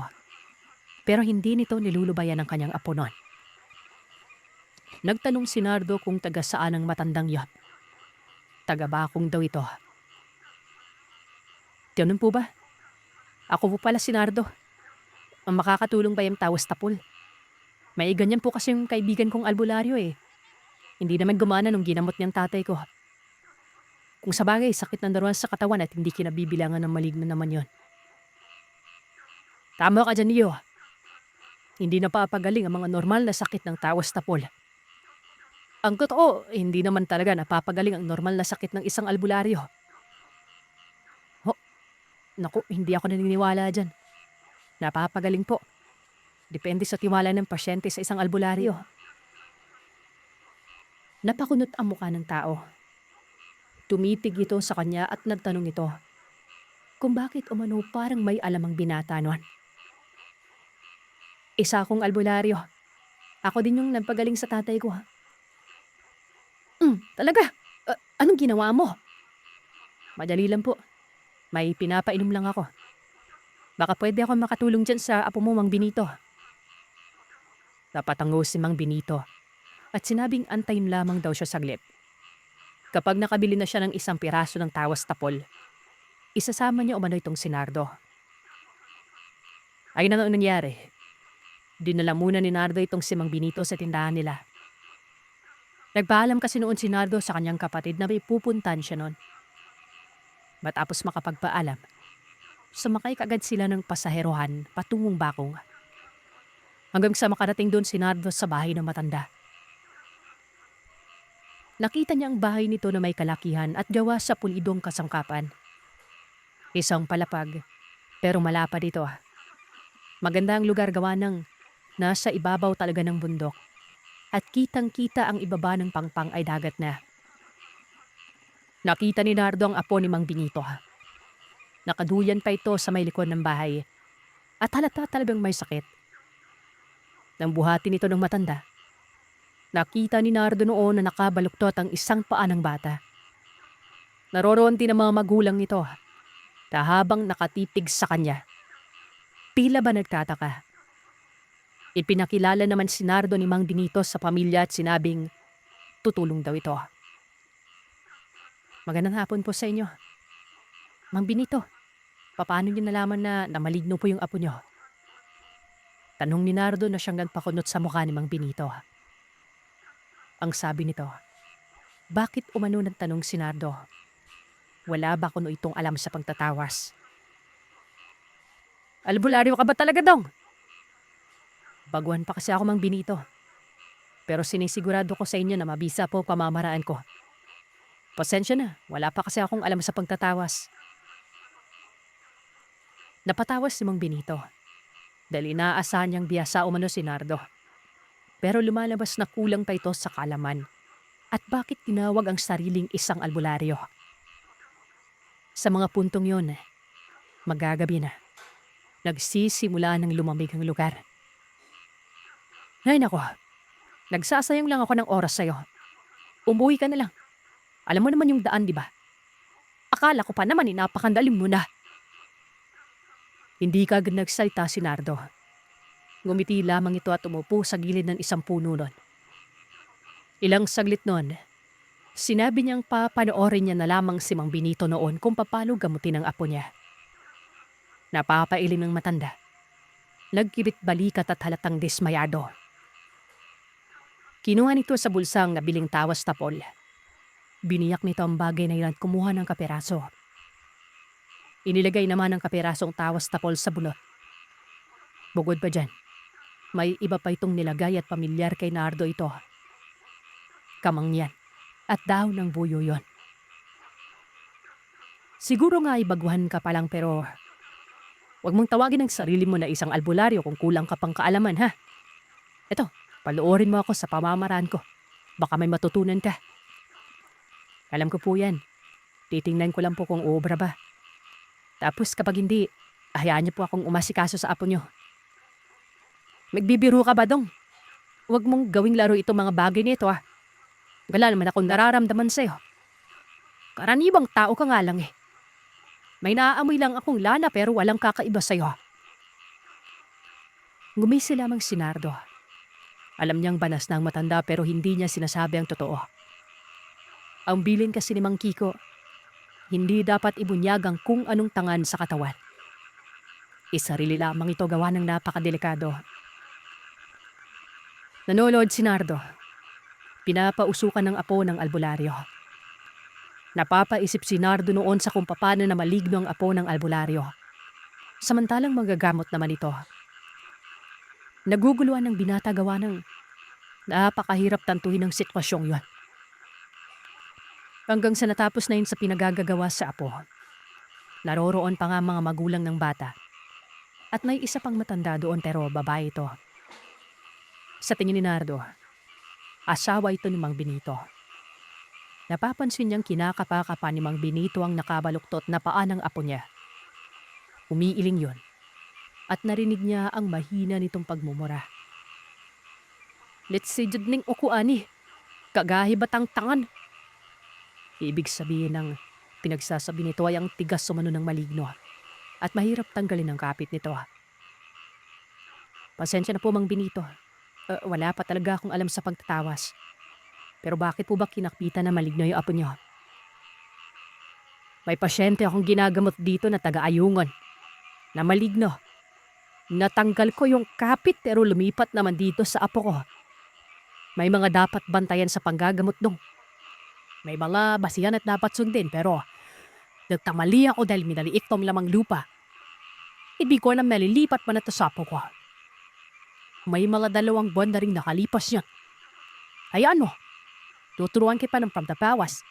Pero hindi nito nilulubayan ang kanyang apo noon. Nagtanong si Nardo kung taga saan ang matandang yon. Taga Bakong daw ito. Ganun po ba? Ako po pala si Nardo. Ang makakatulong ba yung tawas tapol? May ganyan po kasi yung kaibigan kong albularyo eh. Hindi naman gumana nung ginamot niyang tatay ko. Kung sa bagay, sakit ng daruhan sa katawan at hindi kinabibilangan ng maligno naman yon. Tama ka dyan, Neo. Hindi na papagaling ang mga normal na sakit ng tawas tapol. Ang totoo, hindi naman talaga napapagaling ang normal na sakit ng isang albularyo. Naku, hindi ako naniniwala dyan. Napapagaling po. Depende sa tiwala ng pasyente sa isang albularyo. Napakunot ang mukha ng tao. Tumitig ito sa kanya at nagtanong ito kung bakit umano parang may alamang binata noon. Isa akong albularyo. Ako din yung nagpagaling sa tatay ko. Talaga? Anong ginawa mo? Madali lang po. May pinapainom lang ako. Baka pwede ako makatulong dyan sa apo mo, Mang Benito. Napatango si Mang Benito at sinabing antayin lamang daw siya saglit. Kapag nakabili na siya ng isang piraso ng tawas tapol, isasama niya umano itong si Nardo. Ay na ang nangyari. Dinala muna ni Nardo itong si Mang Benito sa tindahan nila. Nagpaalam kasi noon si Nardo sa kanyang kapatid na may pupuntan siya noon. Matapos makapagpaalam, sumakay kagad sila ng pasaherohan patungong Bakong. Hanggang sa makarating doon si Nardo sa bahay ng matanda. Nakita niya ang bahay nito na may kalakihan at gawa sa pulidong kasangkapan. Isang palapag, pero malapad ito. Maganda ang lugar gawa ng nasa ibabaw talaga ng bundok. At kitang-kita ang ibaba ng pangpang ay dagat na. Nakita ni Nardo ang apo ni Mang Benito. Nakaduyan pa ito sa may likod ng bahay at halata talagang may sakit. Nang buhatin ito ng matanda, nakita ni Nardo noon na nakabaluktot ang isang paa ng bata. Naroroon din ang mga magulang nito na habang nakatitig sa kanya. Tila ba nagtataka? Ipinakilala naman si Nardo ni Mang Benito sa pamilya at sinabing tutulong daw ito. Magandang hapon po sa inyo. Mang Benito, paano niyo nalaman na maligno po yung apo niyo? Tanong ni Nardo na siyang nagpakunot sa mukha ni Mang Benito. Ang sabi nito, bakit umano ng tanong si Nardo? Wala ba kuno itong alam sa pagtatawas? Albularyo ka ba talaga, Dong? Baguhan pa kasi ako, Mang Benito. Pero sinisigurado ko sa inyo na mabisa po pamamaraan ko. Pasensya na, wala pa kasi akong alam sa pagtatawas. Napatawas si Mang Benito dahil inaasahan niyang biyasa umano si Nardo. Pero lumalabas na kulang pa ito sa kaalaman. At bakit tinawag ang sariling isang albularyo? Sa mga puntong yun, magagabi na. Nagsisimula ng lumamig ang lugar. Ay nako, nagsasayang lang ako ng oras sa'yo. Umuwi ka na lang. Alam mo naman yung daan, di ba? Akala ko pa naman napakandalim mo na. Hindi ka agad nagsalita si Nardo. Ngumiti lamang ito at umupo sa gilid ng isang puno nun. Ilang saglit nun, sinabi niyang papanoorin niya na lamang si Mang Benito noon kung paano gamutin ang apo niya. Napapailing ng matanda. Nagkibit balikat at halatang dismayado. Kinuha nito sa bulsang nabiling tawas tapol. Biniyak nito ang bagay na yun at kumuha ng kaperaso. Inilagay naman ang kaperasong tawas tapol sa bunot. Bukod pa dyan, may iba pa itong nilagay at pamilyar kay Nardo ito. Kamangyan at dahon ng buyo yon. Siguro nga ibaguhan ka pa lang pero huwag mong tawagin ang sarili mo na isang albularyo kung kulang ka pang kaalaman, ha? Eto, paluorin mo ako sa pamamaraan ko. Baka may matutunan ka. Alam ko po yan. Titingnan ko lang po kung uobra ba. Tapos kapag hindi, hayaan niyo po akong umasikaso sa apo niyo. Magbibiro ka ba, Dong? Huwag mong gawing laro itong mga bagay nito, ha? Wala naman akong nararamdaman sa'yo. Karaniwang tao ka nga lang eh. May naaamoy lang akong lana pero walang kakaiba sa'yo. Ngumisi lamang si Nardo. Alam niyang banas na ang matanda pero hindi niya sinasabi ang totoo. Ang bilin kasi ni Mang Kiko, hindi dapat ibunyag ang kung anong tangan sa katawan. Isarili lamang ito gawa ng napakadelikado. Nanonood si Nardo. Pinapausukan ng apo ng albularyo. Napapaisip si Nardo noon sa kung paano na maligno ang apo ng albularyo. Samantalang magagamot naman ito. Naguguluhan ng binata gawa ng napakahirap tantuhin ang sitwasyong yon. Hanggang sa natapos na yun sa pinagagagawa sa apo. Naroroon pa nga mga magulang ng bata. At may isa pang matanda doon pero babae ito. Sa tingin ni Nardo, asawa ito ni Mang Benito. Napapansin niyang kinakapakapa ni Mang Benito ang nakabaluktot na paa ng apo niya. Umiiling yon at narinig niya ang mahina nitong pagmumura. Let's say jud ning uku ani, kagahi batang tangan. Ibig sabihin ng pinagsasabi nito ay ang tigas umano ng maligno at mahirap tanggalin ang kapit nito. Pasensya na po, Mang Benito. Wala pa talaga akong alam sa pagtatawas. Pero bakit po ba kinakpitan na maligno yung apo niyo? May pasyente akong ginagamot dito na taga-ayungon. Na maligno. Natanggal ko yung kapit pero lumipat naman dito sa apo ko. May mga dapat bantayan sa panggagamot dong. May mga basihan at dapat sundin pero nagtamali ako dahil minaliit tong lamang lupa. Ibig ko na malilipat pa na to sa apo ko. May mga 2 buwan na rin nakalipas yan. Ay ano, tuturuan kita ng pagtapawas.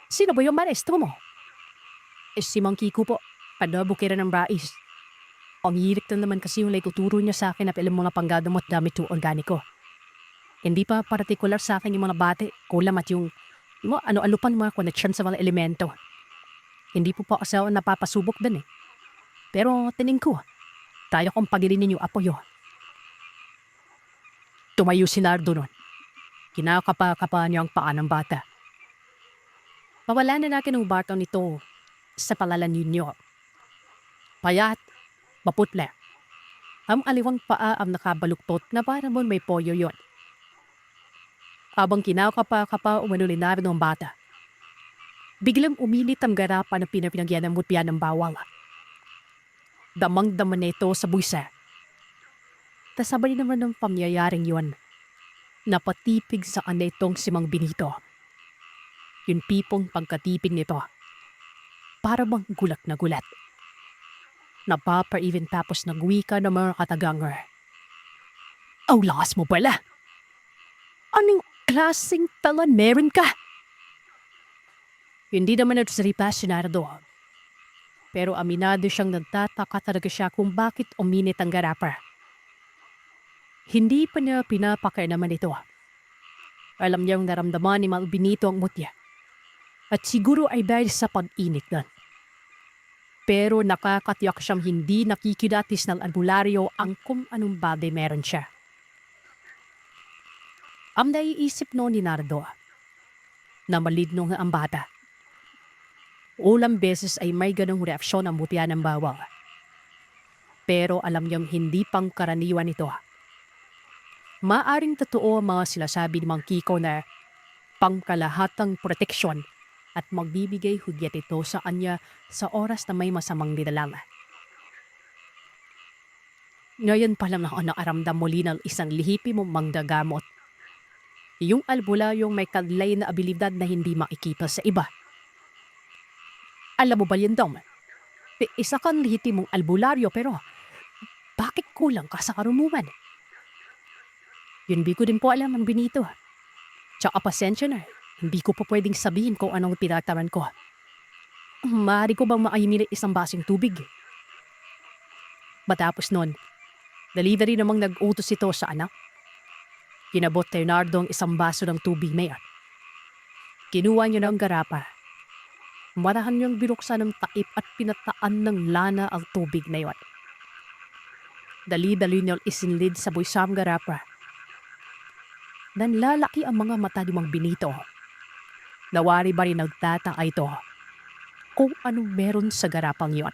Sino ba yung maestro mo? Si Mang Kiko po, padabukira ng bais. Ang hirik na naman kasi yung tuturo niya sa akin na ilang mga panggagamot gamit yung organiko. Hindi pa partikular sa akin yung mga bate, kulam at yung ano-alupan mga connection sa mga elemento. Hindi po kasi ako napapasubok din eh. Pero tining ko, tayo kong pagilinin yung apo yun. Tumayo si Nardo nun. Kinakapa-kapa niya ang paa ng bata. Pawala na natin ang bartong nito sa palalan ninyo. Payat, maputla. Ang aliwang paa ang nakabaluktot na parang may poyo yon. Habang kinakapa-kapa umanuli na rin ang bata. Biglang umilit ang garapan na pinagyan ng mutya ng bawal. Damang-dama nito sa buwisa. Tasabay naman ng pamyayaring yon. Napatipig sa kanetong si Mang Benito. Yung pipong pagkatipig nito. Para bang gulat na gulat. Napapa-even tapos nagwika ng mga katagangar. Ang lakas mo pala! Anong klaseng talan meron ka? Hindi naman ito sa ripas si Nardo. Pero aminado siyang nagtataka talaga siya kung bakit uminit ang garapa. Hindi pa niya pinapakay naman ito. Alam niyang naramdaman ni Mang Benito ang mutya. At siguro ay dahil sa pag-init nun. Pero nakakatiyak siyang hindi nakikidatis ng albularyo ang kung anong bagay meron siya. Ang naiisip noon ni Nardo na maligno nga ang bata. Ulang beses ay may ganong reaksyon ang mutya ng bawal. Pero alam niyang hindi pang karaniwan ito. Maaring totoo ang mga sinasabi ni Mang Kiko na pangkalahatang proteksyon at magbibigay hudyat ito sa kanya sa oras na may masamang dinalala. Ngayon pa lang ako nakaramdam muli ng isang lihipi mong manggagamot. Yung albularyong may kadlay na abilidad na hindi makikita sa iba. Alam mo ba yun, Dom? Isa kang lihiti mong albularyo pero bakit kulang ka sa karumuman? Yun di ko din po alam ang Benito. Tsaka pasensya na, hindi ko po pwedeng sabihin kung anong pinataran ko. Maaari ko bang makahiminit isang basing tubig? Matapos nun, dali-dali namang nag-utos ito sa anak. Kinabot kay Nardo ang isang baso ng tubig na yan. Kinuha niya na ang garapa. Marahan niyang binuksan ng taip at pinataan ng lana ang tubig na yon. Dali-dali niyang isinlid sa buwisang garapa. Nanlalaki ang mga mata ni Mang Benito. Nawari ba rin nagtataka ito kung anong meron sa garapang yon.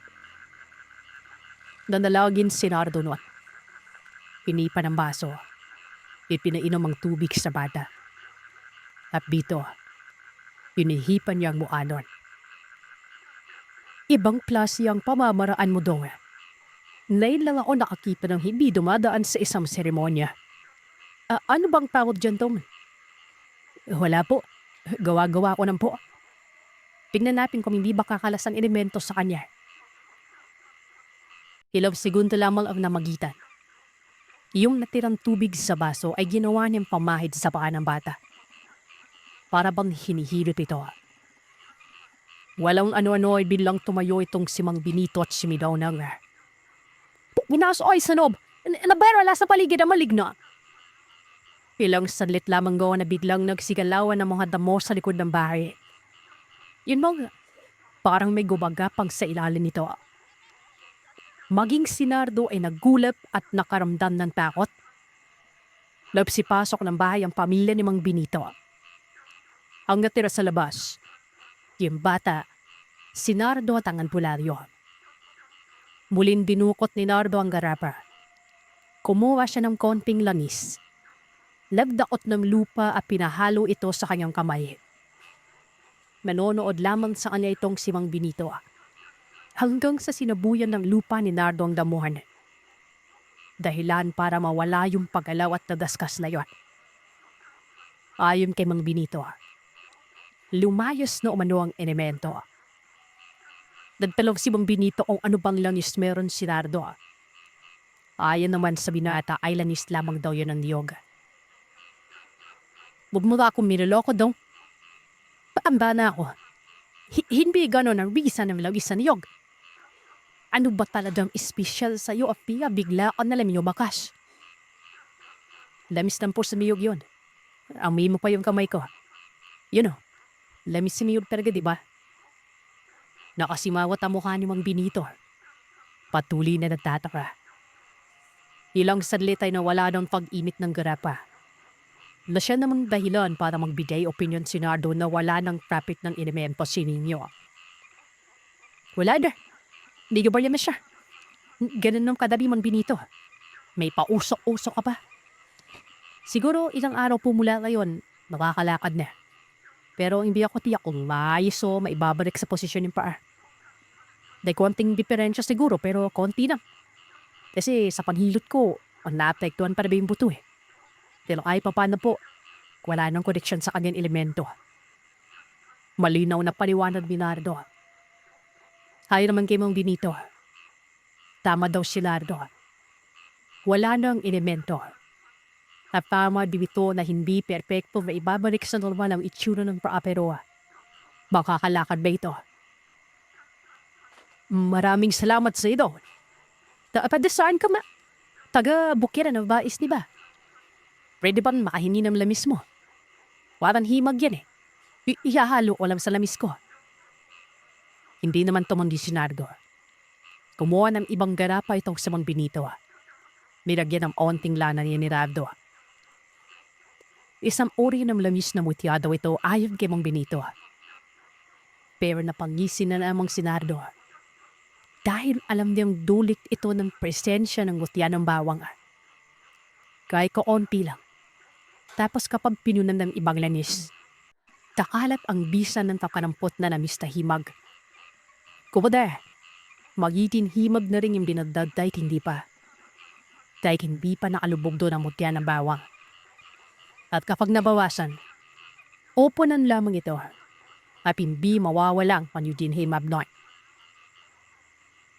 Nanalagin si Nardo nun. Pinipa ng baso. Ipinainom ang tubig sa bata. At dito, pinihipan niya ang mukha nun. Ibang klase ang pamamaraan mo doon. Ngayon lang ako nakakita ng hindi dumadaan sa isang seremonya. Ano bang tawag dyan, Tom? Wala po. Gawa-gawa ko nang po. Tingnan natin kung hindi ba kakalasan elemento sa kanya. Ilang segundo lamang ang namagitan. Yung natirang tubig sa baso ay ginawa niyang pamahid sa paa ng bata. Para bang hinihilot ito. Walang ano-ano ay bilang tumayo itong si Mang Benito at si Midaw nang Minaso ay sanob! Nabayar wala sa paligid ang maligno. Ilang sanlit lamang gawa na biglang nagsigalawan ng mga damo sa likod ng bahay. Yun mga, parang may gumagapang sa ilalim nito. Maging si Nardo ay naggulap at nakaramdam ng takot. Napsipasok ng bahay ang pamilya ni Mang Benito. Ang natira sa labas Yung bata, si Nardo at ang albularyo. Muling dinukot ni Nardo ang garapa. Kumuha siya ng konting langis. Lagdaot ng lupa at pinahalo ito sa kanyang kamay. Manonood lamang sa kanya itong si Mang Benito. Hanggang sa sinabuyan ng lupa ni Nardo ang damuhan. Dahilan para mawala yung pagalaw at nadaskas na yon. Ayon kay Mang Benito, lumayos na umano ang elemento. Nagtalog si Mang Benito kung ano bang langis meron si Nardo. Ayon naman sa binata ay langis lamang daw yun ng niyog. Huwag mo na akong miniloko daw. Paamba na ako. Hindi gano'n ang reason ng langis ng niyog. Ano ba talagang espesyal sa'yo, Apia? Bigla ka nalang yumakas. Lamis ng po sa miyog yun. Amoy mo pa yung kamay ko. Yun o. Lamis si miyog talaga, di ba? Nakasimawat ang mukha ni Mang Benito. Patuloy na nagtataka. Ilang sadlit ay nawala ng pag-init ng garapa. Na siya namang dahilan para magbigay opinion si Nardo na wala ng traffic ng elemento si Ninyo. Wala na. Hindi ko ba yan siya? Ganun nung kadali Mang Benito. May pausok-usok ka pa. Siguro ilang araw po mula ngayon, makakalakad na. Pero hindi ako tiyak kung maayos o maibabalik sa posisyon yung paa. Dahil konting diferensya siguro pero konti na. Kasi sa panhilot ko, naapektuhan pa na ba yung buto eh. Pero ay paano po, wala nang koneksyon sa kanyang elemento. Malinaw na paliwanag ni Nardo. Hayo naman kay Mang Benito. Tama daw si Nardo. Wala nang elemento. At tama dito na hindi perpekto na ibabalik sa normal ang itsura ng paa pero makakalakad ba ito? Maraming salamat sa ito. Padasaan ka ma? Taga Bukiran na bais di ba? Pwede ba makahini ng lamis mo? Waran himag yan eh. Ihahalo ko lang sa lamis ko. Hindi naman tumundi si Nardo. Kumuha ng ibang garapa itong sa Mang Benito. Nilagyan ng onting lana niya ni Nardo. Isang uri ng lamis na mutya daw ito ayon kay Mang Benito. Pero napangisin na namang si Nardo. Dahil alam niyang dulit ito ng presensya ng mutya ng bawang. Kahit kaunti lang. Tapos kapag pinunan ng ibang lanis, takalat ang bisa ng takanampot na namis na himag. Kumada, magiging himag na rin yung binadad dahil hindi pa. Dahil hindi pa nakalubog doon ang mutya ng bawang. At kapag nabawasan, openan lamang ito at hindi mawawala ang panudin himab noy.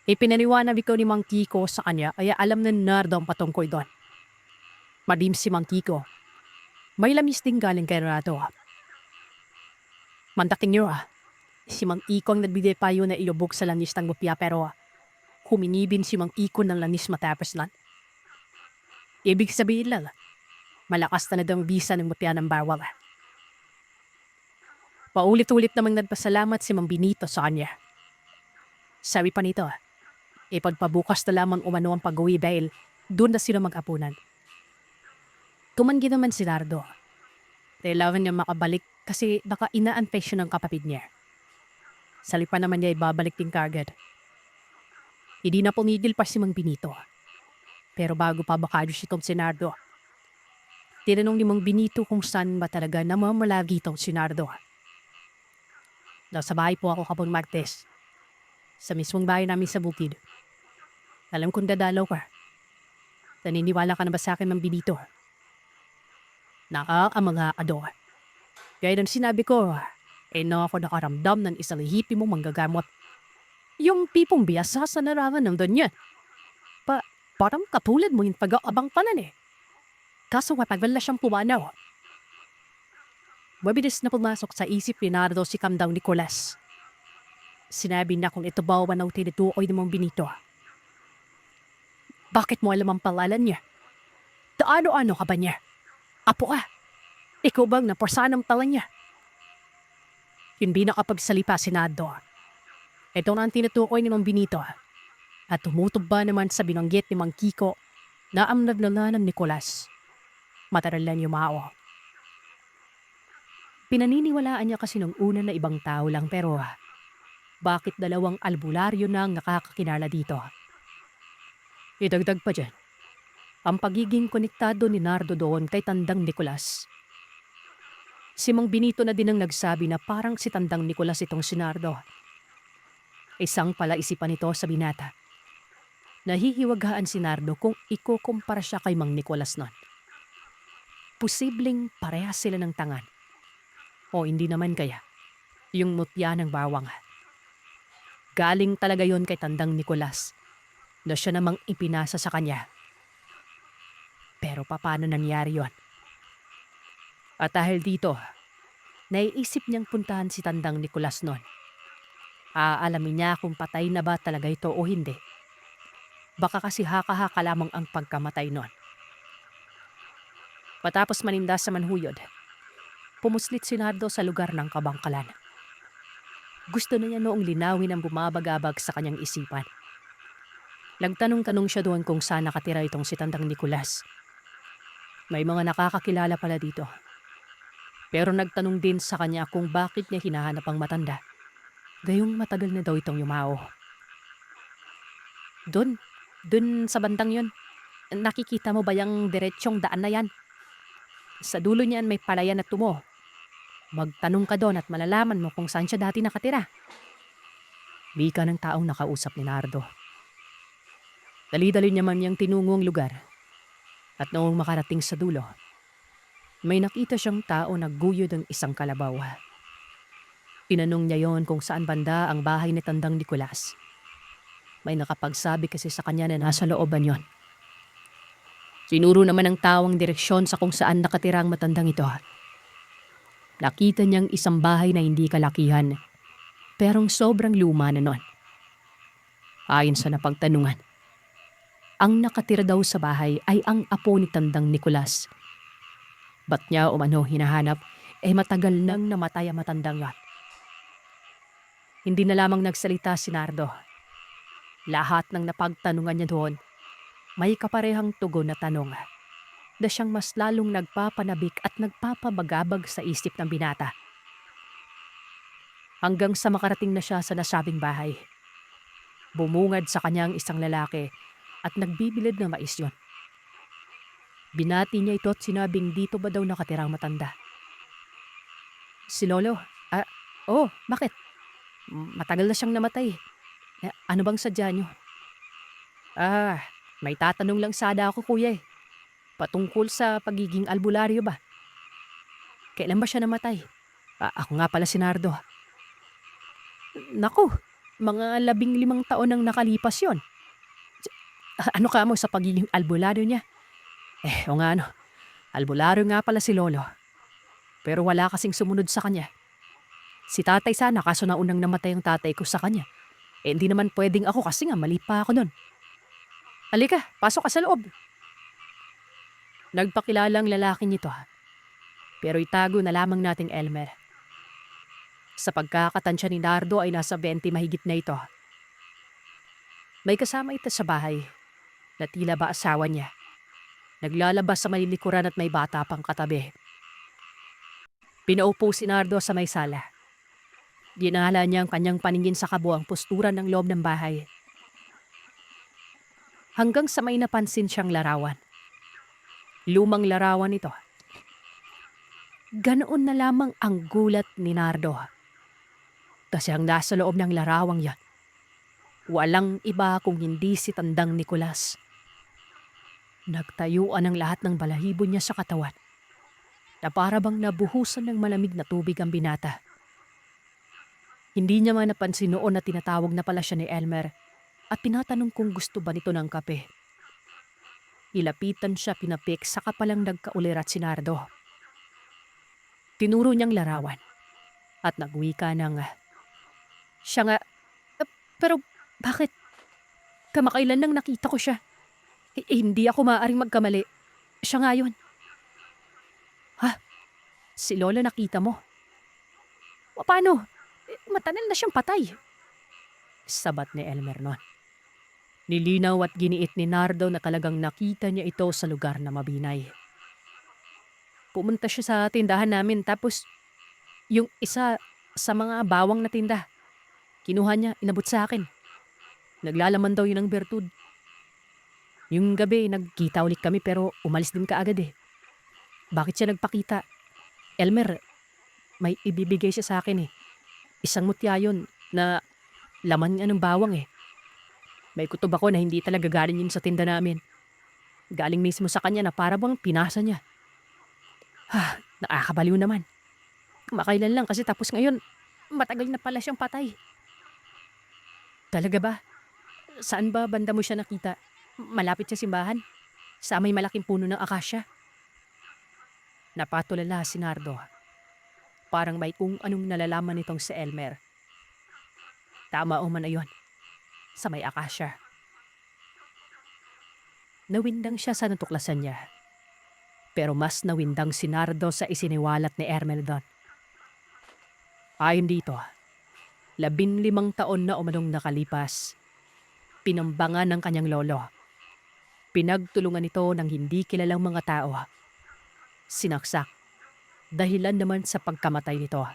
Ipinaliwanag ko ni Mang Kiko sa kanya kaya alam na Nardo ang patungkol doon. Madim si Mang Kiko. May lamis din galing kay Renato. Mandating niyo si Mang Iko ang nagbigay payo na ilubog sa langis ng mupya pero huminibin si Mang Iko ng langis matapos lang. Ibig sabihin lang, malakas na daw bisa ng mupya ng bawal. Paulit-ulit namang nagpasalamat si Mang Benito sa kanya. Sabi pa nito, ipagpabukas na lamang umano ang pag-uwi dahil doon na sila mag-apunan. Tumanggi naman si Nardo. Kailangan niya makabalik kasi baka ina-infection ng kapatid niya. Salipa naman niya ibabalik din kagad. Hindi na pumigil pa si Mang Benito. Pero bago pa bakadyo itong si Nardo, tinanong ni Mang Benito kung saan ba talaga namamalagi itong si Nardo. Nasa bahay po ako kapag Martes. Sa mismong bahay namin sa bukid. Alam kong dadalaw ka. Naniniwala ka na ba sa akin, Mang Benito? Nakaamga ado. Gaya ng sinabi ko, na ako nakaramdam ng isang hipi mong manggagamot. Yung tipong biyasa sa narangan ng doon yan. Parang katulad mo yung pag-aabang panan eh. Kaso matagal na siyang pumanaw. Mabilis na pumasok sa isip ni Nardo si Kamdaw Nicolas. Sinabi na kung ito ba o manaw tinutukoy ni Mang Benito. Bakit mo alam ang pangalan niya? Taano-ano ka ba niya? Apo ka. Ikaw bang naporsahan ang talan niya? Yun binakapagsalipa si Nardo. Ito na ang tinutukoy ni Mang Benito. At tumutob ba naman sa binanggit ni Mang Kiko na amnaglalan ng Nicolas. Mataralan yumao. Pinaniniwalaan niya kasi nung una na ibang tao lang pero bakit dalawang albularyo na ang nakakakilala dito? Idagdag pa dyan, ang pagiging konektado ni Nardo doon kay Tandang Nicolas. Si Mang Benito na din ang nagsabi na parang si Tandang Nicolas itong si Nardo. Isang palaisipan nito sa binata. Nahihiwagahan si Nardo kung ikukumpara siya kay Mang Nicolas nun. Posibleng parehas sila ng tangan. O hindi naman kaya, yung mutya ng bawang. Galing talaga yon kay Tandang Nicolas na siya namang ipinasa sa kanya. Pero paano nangyari yon? At dahil dito, naiisip niyang puntahan si Tandang Nicolas noon. Aalamin niya kung patay na ba talaga ito o hindi. Baka kasi haka-haka lamang ang pagkamatay noon. Matapos maninda sa manhuyod, pumuslit si Nardo sa lugar ng kabangkalan. Gusto na niya noong linawin ang bumabagabag sa kanyang isipan. Nagtanong-tanong siya doon kung saan nakatira itong si Tandang Nicolas. May mga nakakakilala pala dito. Pero nagtanong din sa kanya kung bakit niya hinahanap ang matanda. Gayong matagal na daw itong yumao. Doon sa bandang yon, nakikita mo ba yung diretsyong daan na yan? Sa dulo niyan may palayan na tumo. Magtanong ka doon at malalaman mo kung saan siya dati nakatira. Wika ng taong nakausap ni Nardo. Dali-dali niya man niyang tinungong lugar. At noong makarating sa dulo, may nakita siyang tao na guyod ng isang kalabaw. Tinanong niya yon kung saan banda ang bahay ni Tandang Nicolas. May nakapagsabi kasi sa kanya na nasa looban yon. Sinuro naman ng tao ang direksyon sa kung saan nakatira ang matandang ito. Nakita niyang isang bahay na hindi kalakihan, perong sobrang luma na nun. Ayon sa napagtanungan, ang nakatira daw sa bahay ay ang apo ni Tandang Nicolas. Ba't niya umano hinahanap, matagal nang namatay ang matandang yan. Hindi na lamang nagsalita si Nardo. Lahat ng napagtanungan niya doon, may kaparehang tugon na tanong na siyang mas lalong nagpapanabik at nagpapabagabag sa isip ng binata. Hanggang sa makarating na siya sa nasabing bahay. Bumungad sa kanyang isang lalaki at nagbibilid na mais yon. Binati niya ito at sinabing dito ba daw nakatira ang matanda. Si Lolo, bakit? Matagal na siyang namatay. Ano bang sadya niyo? May tatanong lang sana ako kuya. Patungkol sa pagiging albularyo ba? Kailan ba siya namatay? Ako nga pala si Nardo. Naku, mga 15 taon nang nakalipas yon. Ano ka mo sa pagiging albularyo niya? O nga albularyo nga pala si Lolo. Pero wala kasing sumunod sa kanya. Si tatay sana kaso naunang namatay ang tatay ko sa kanya. Hindi naman pwedeng ako kasi nga mali pa ako nun. Halika, pasok ka sa loob. Nagpakilalang lalaking ito pero itago na lamang nating Elmer. Sa pagkakatansya ni Nardo ay nasa 20 mahigit na ito. May kasama ito sa bahay na tila ba asawa niya. Naglalabas sa malilikuran at may bata pang katabi. Pinaupo si Nardo sa may sala. Ginala niya ang kanyang paningin sa kabuang postura ng loob ng bahay. Hanggang sa may napansin siyang larawan. Lumang larawan ito. Ganoon na lamang ang gulat ni Nardo. Kasi ang nasa loob ng larawang yan, walang iba kung hindi si Tandang Nicolas. Nagtayuan ang lahat ng balahibo niya sa katawan na para bang nabuhusan ng malamig na tubig ang binata. Hindi niya man napansin noon na tinatawag na pala siya ni Elmer at tinatanong kung gusto ba nito ng kape. Ilapitan siya pinapik saka palang nagkaulirat si Nardo. Tinuro niyang larawan at nagwika ng, siya nga, pero bakit? Kamakailan nang nakita ko siya. Hindi ako maaaring magkamali. Siya nga yun. Si Lola nakita mo? Paano? Matagal na siyang patay. Sabat ni Elmer noon. Nilinaw at giniit ni Nardo na talagang nakita niya ito sa lugar na mabinay. Pumunta siya sa tindahan namin tapos Yung isa sa mga bawang na tinda, kinuha niya, inabot sa akin. Naglalaman daw yun ng bertud. Yung gabi, nagkita ulit kami pero umalis din kaagad eh. Bakit siya nagpakita? Elmer, may ibibigay siya sa akin eh. Isang mutya yun na laman niya ng bawang eh. May kutob ako na hindi talaga galing yun sa tinda namin. Galing mismo sa kanya na para bang pinasa niya. Nakakabaliw naman. Makailan lang kasi tapos ngayon, matagal na pala siyang patay. Talaga ba? Saan ba banda mo siya nakita? Malapit sa simbahan? Sa may malaking puno ng akasya? Napatulala si Nardo. Parang may kung anong nalalaman nitong si Elmer. Tama o man ayon, sa may akasya. Nawindang siya sa natuklasan niya. Pero mas nawindang si Nardo sa isiniwalat ni Elmer doon. Ayon dito, 15 taon na umanong nakalipas, pinambangan ng kanyang lolo. Pinagtulungan ito ng hindi kilalang mga tao. Sinaksak, dahilan naman sa pagkamatay nito.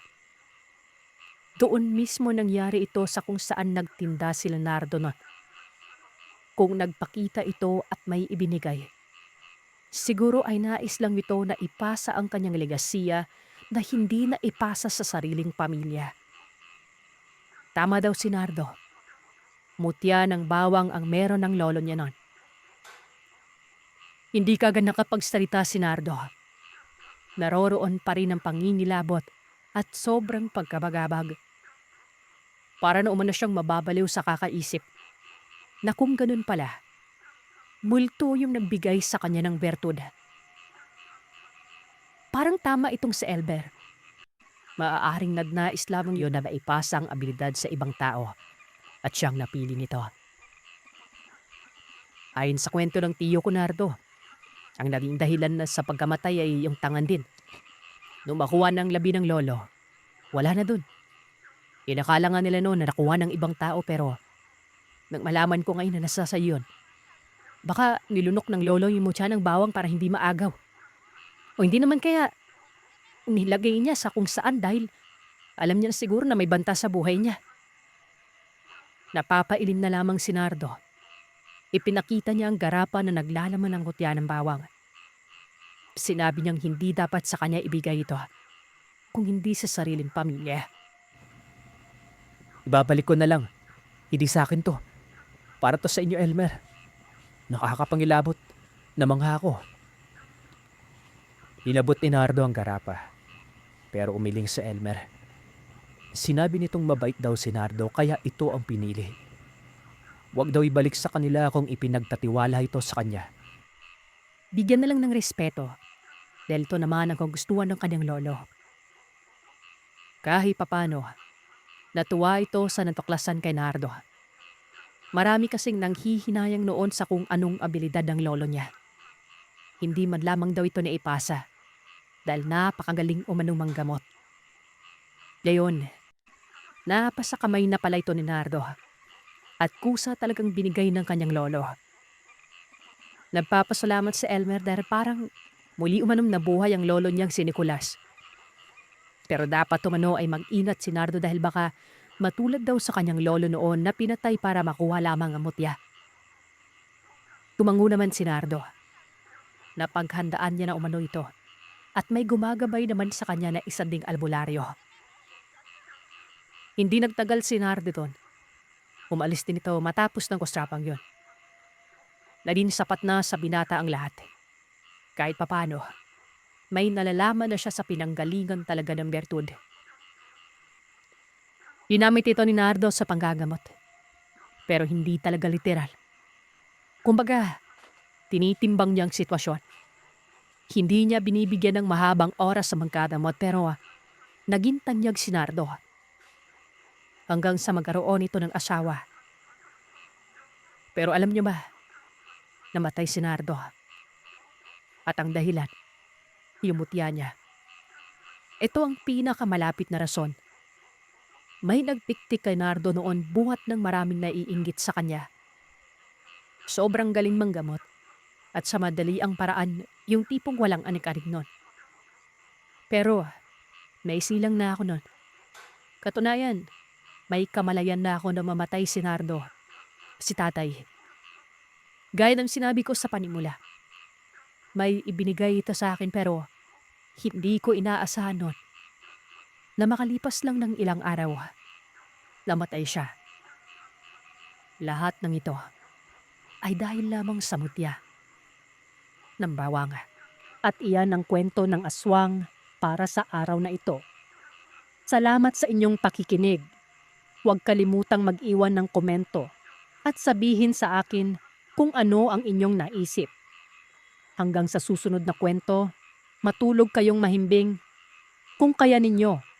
Doon mismo nangyari ito sa kung saan nagtinda si Leonardo noon. Kung nagpakita ito at may ibinigay, siguro ay nais lang ito na ipasa ang kanyang legasiya na hindi na ipasa sa sariling pamilya. Tama daw si Nardo. Mutya ng bawang ang meron ng lolo niya noon. Hindi kagad nakapagsalita si Nardo. Naroroon pa rin ang panginilabot at sobrang pagkabagabag. Para na umano siyang mababaliw sa kakaisip na kung ganun pala, multo yung nagbigay sa kanya ng bertud. Parang tama itong si Elber. Maaaring nagnais lamang yun na maipasa ang abilidad sa ibang tao at siyang napili nito. Ayon sa kwento ng tiyo ko Nardo, ang naging dahilan na sa pagkamatay ay yung tangan din. Nung makuha ng labi ng lolo, wala na dun. Inakala nga nila noon na nakuha ng ibang tao pero nang malaman ko ngayon na nasa sayo yun, baka nilunok ng lolo yung mutya ng bawang para hindi maagaw. O hindi naman kaya nilagay niya sa kung saan dahil alam niya na siguro na may banta sa buhay niya. Napapailim na lamang si Nardo. Ipinakita niya ang garapan na naglalaman ng mutya ng bawang. Sinabi niyang hindi dapat sa kanya ibigay ito kung hindi sa sariling pamilya. Ibabalik ko na lang. Hindi sa akin to. Para to sa inyo, Elmer. Nakakapangilabot. Namangha ako. Inabot ni Nardo ang garapa. Pero umiling sa Elmer. Sinabi nitong mabait daw si Nardo kaya ito ang pinili. Huwag daw ibalik sa kanila kung ipinagtatiwala ito sa kanya. Bigyan na lang ng respeto dahil ito naman ang kagustuhan ng kanyang lolo. Kahit papano, natuwa ito sa natuklasan kay Nardo. Marami kasing nanghihinayang noon sa kung anong abilidad ng lolo niya. Hindi man lamang daw ito naipasa dahil napakagaling umanong manggamot. Gayon, napasa kamay na pala ito ni Nardo at kusa talagang binigay ng kanyang lolo. Nagpapasalamat si Elmer dahil parang muli umanom na buhay ang lolo niyang si Nicolas. Pero dapat tumano ay mag-ingat si Nardo dahil baka matulad daw sa kanyang lolo noon na pinatay para makuha lamang ang mutya. Tumango naman si Nardo. Napaghandaan niya na umano ito at may gumagabay naman sa kanya na isa ding albularyo. Hindi nagtagal si Nardo doon. Umalis din ito matapos ng kustrapang yon. Naging sapat na sa binata ang lahat. Kahit papano, may nalalaman na siya sa pinanggalingan talaga ng bertud. Ginamit ito ni Nardo sa panggagamot. Pero hindi talaga literal. Kumbaga, tinitimbang niya ang sitwasyon. Hindi niya binibigyan ng mahabang oras sa manggagamot pero naging tanyag si Nardo. Hanggang sa magkaroon ito ng asawa. Pero alam niyo ba, namatay si Nardo. At ang dahilan, yung mutya niya. Ito ang pinakamalapit na rason. May nagtiktik kay Nardo noon buhat ng maraming naiinggit sa kanya. Sobrang galing manggamot at sa madali ang paraan yung tipong walang anik-anik nun. Pero May silang na ako nun. Katunayan, may kamalayan na ako na mamatay si Nardo, si tatay. Gaya ng sinabi ko sa panimula, may ibinigay ito sa akin pero hindi ko inaasahan nun na makalipas lang ng ilang araw, namatay siya. Lahat ng ito ay dahil lamang sa mutya ng bawang. At iyan ang kwento ng aswang para sa araw na ito. Salamat sa inyong pakikinig. Huwag kalimutang mag-iwan ng komento at sabihin sa akin kung ano ang inyong naisip. Hanggang sa susunod na kwento, matulog kayong mahimbing kung kaya ninyo.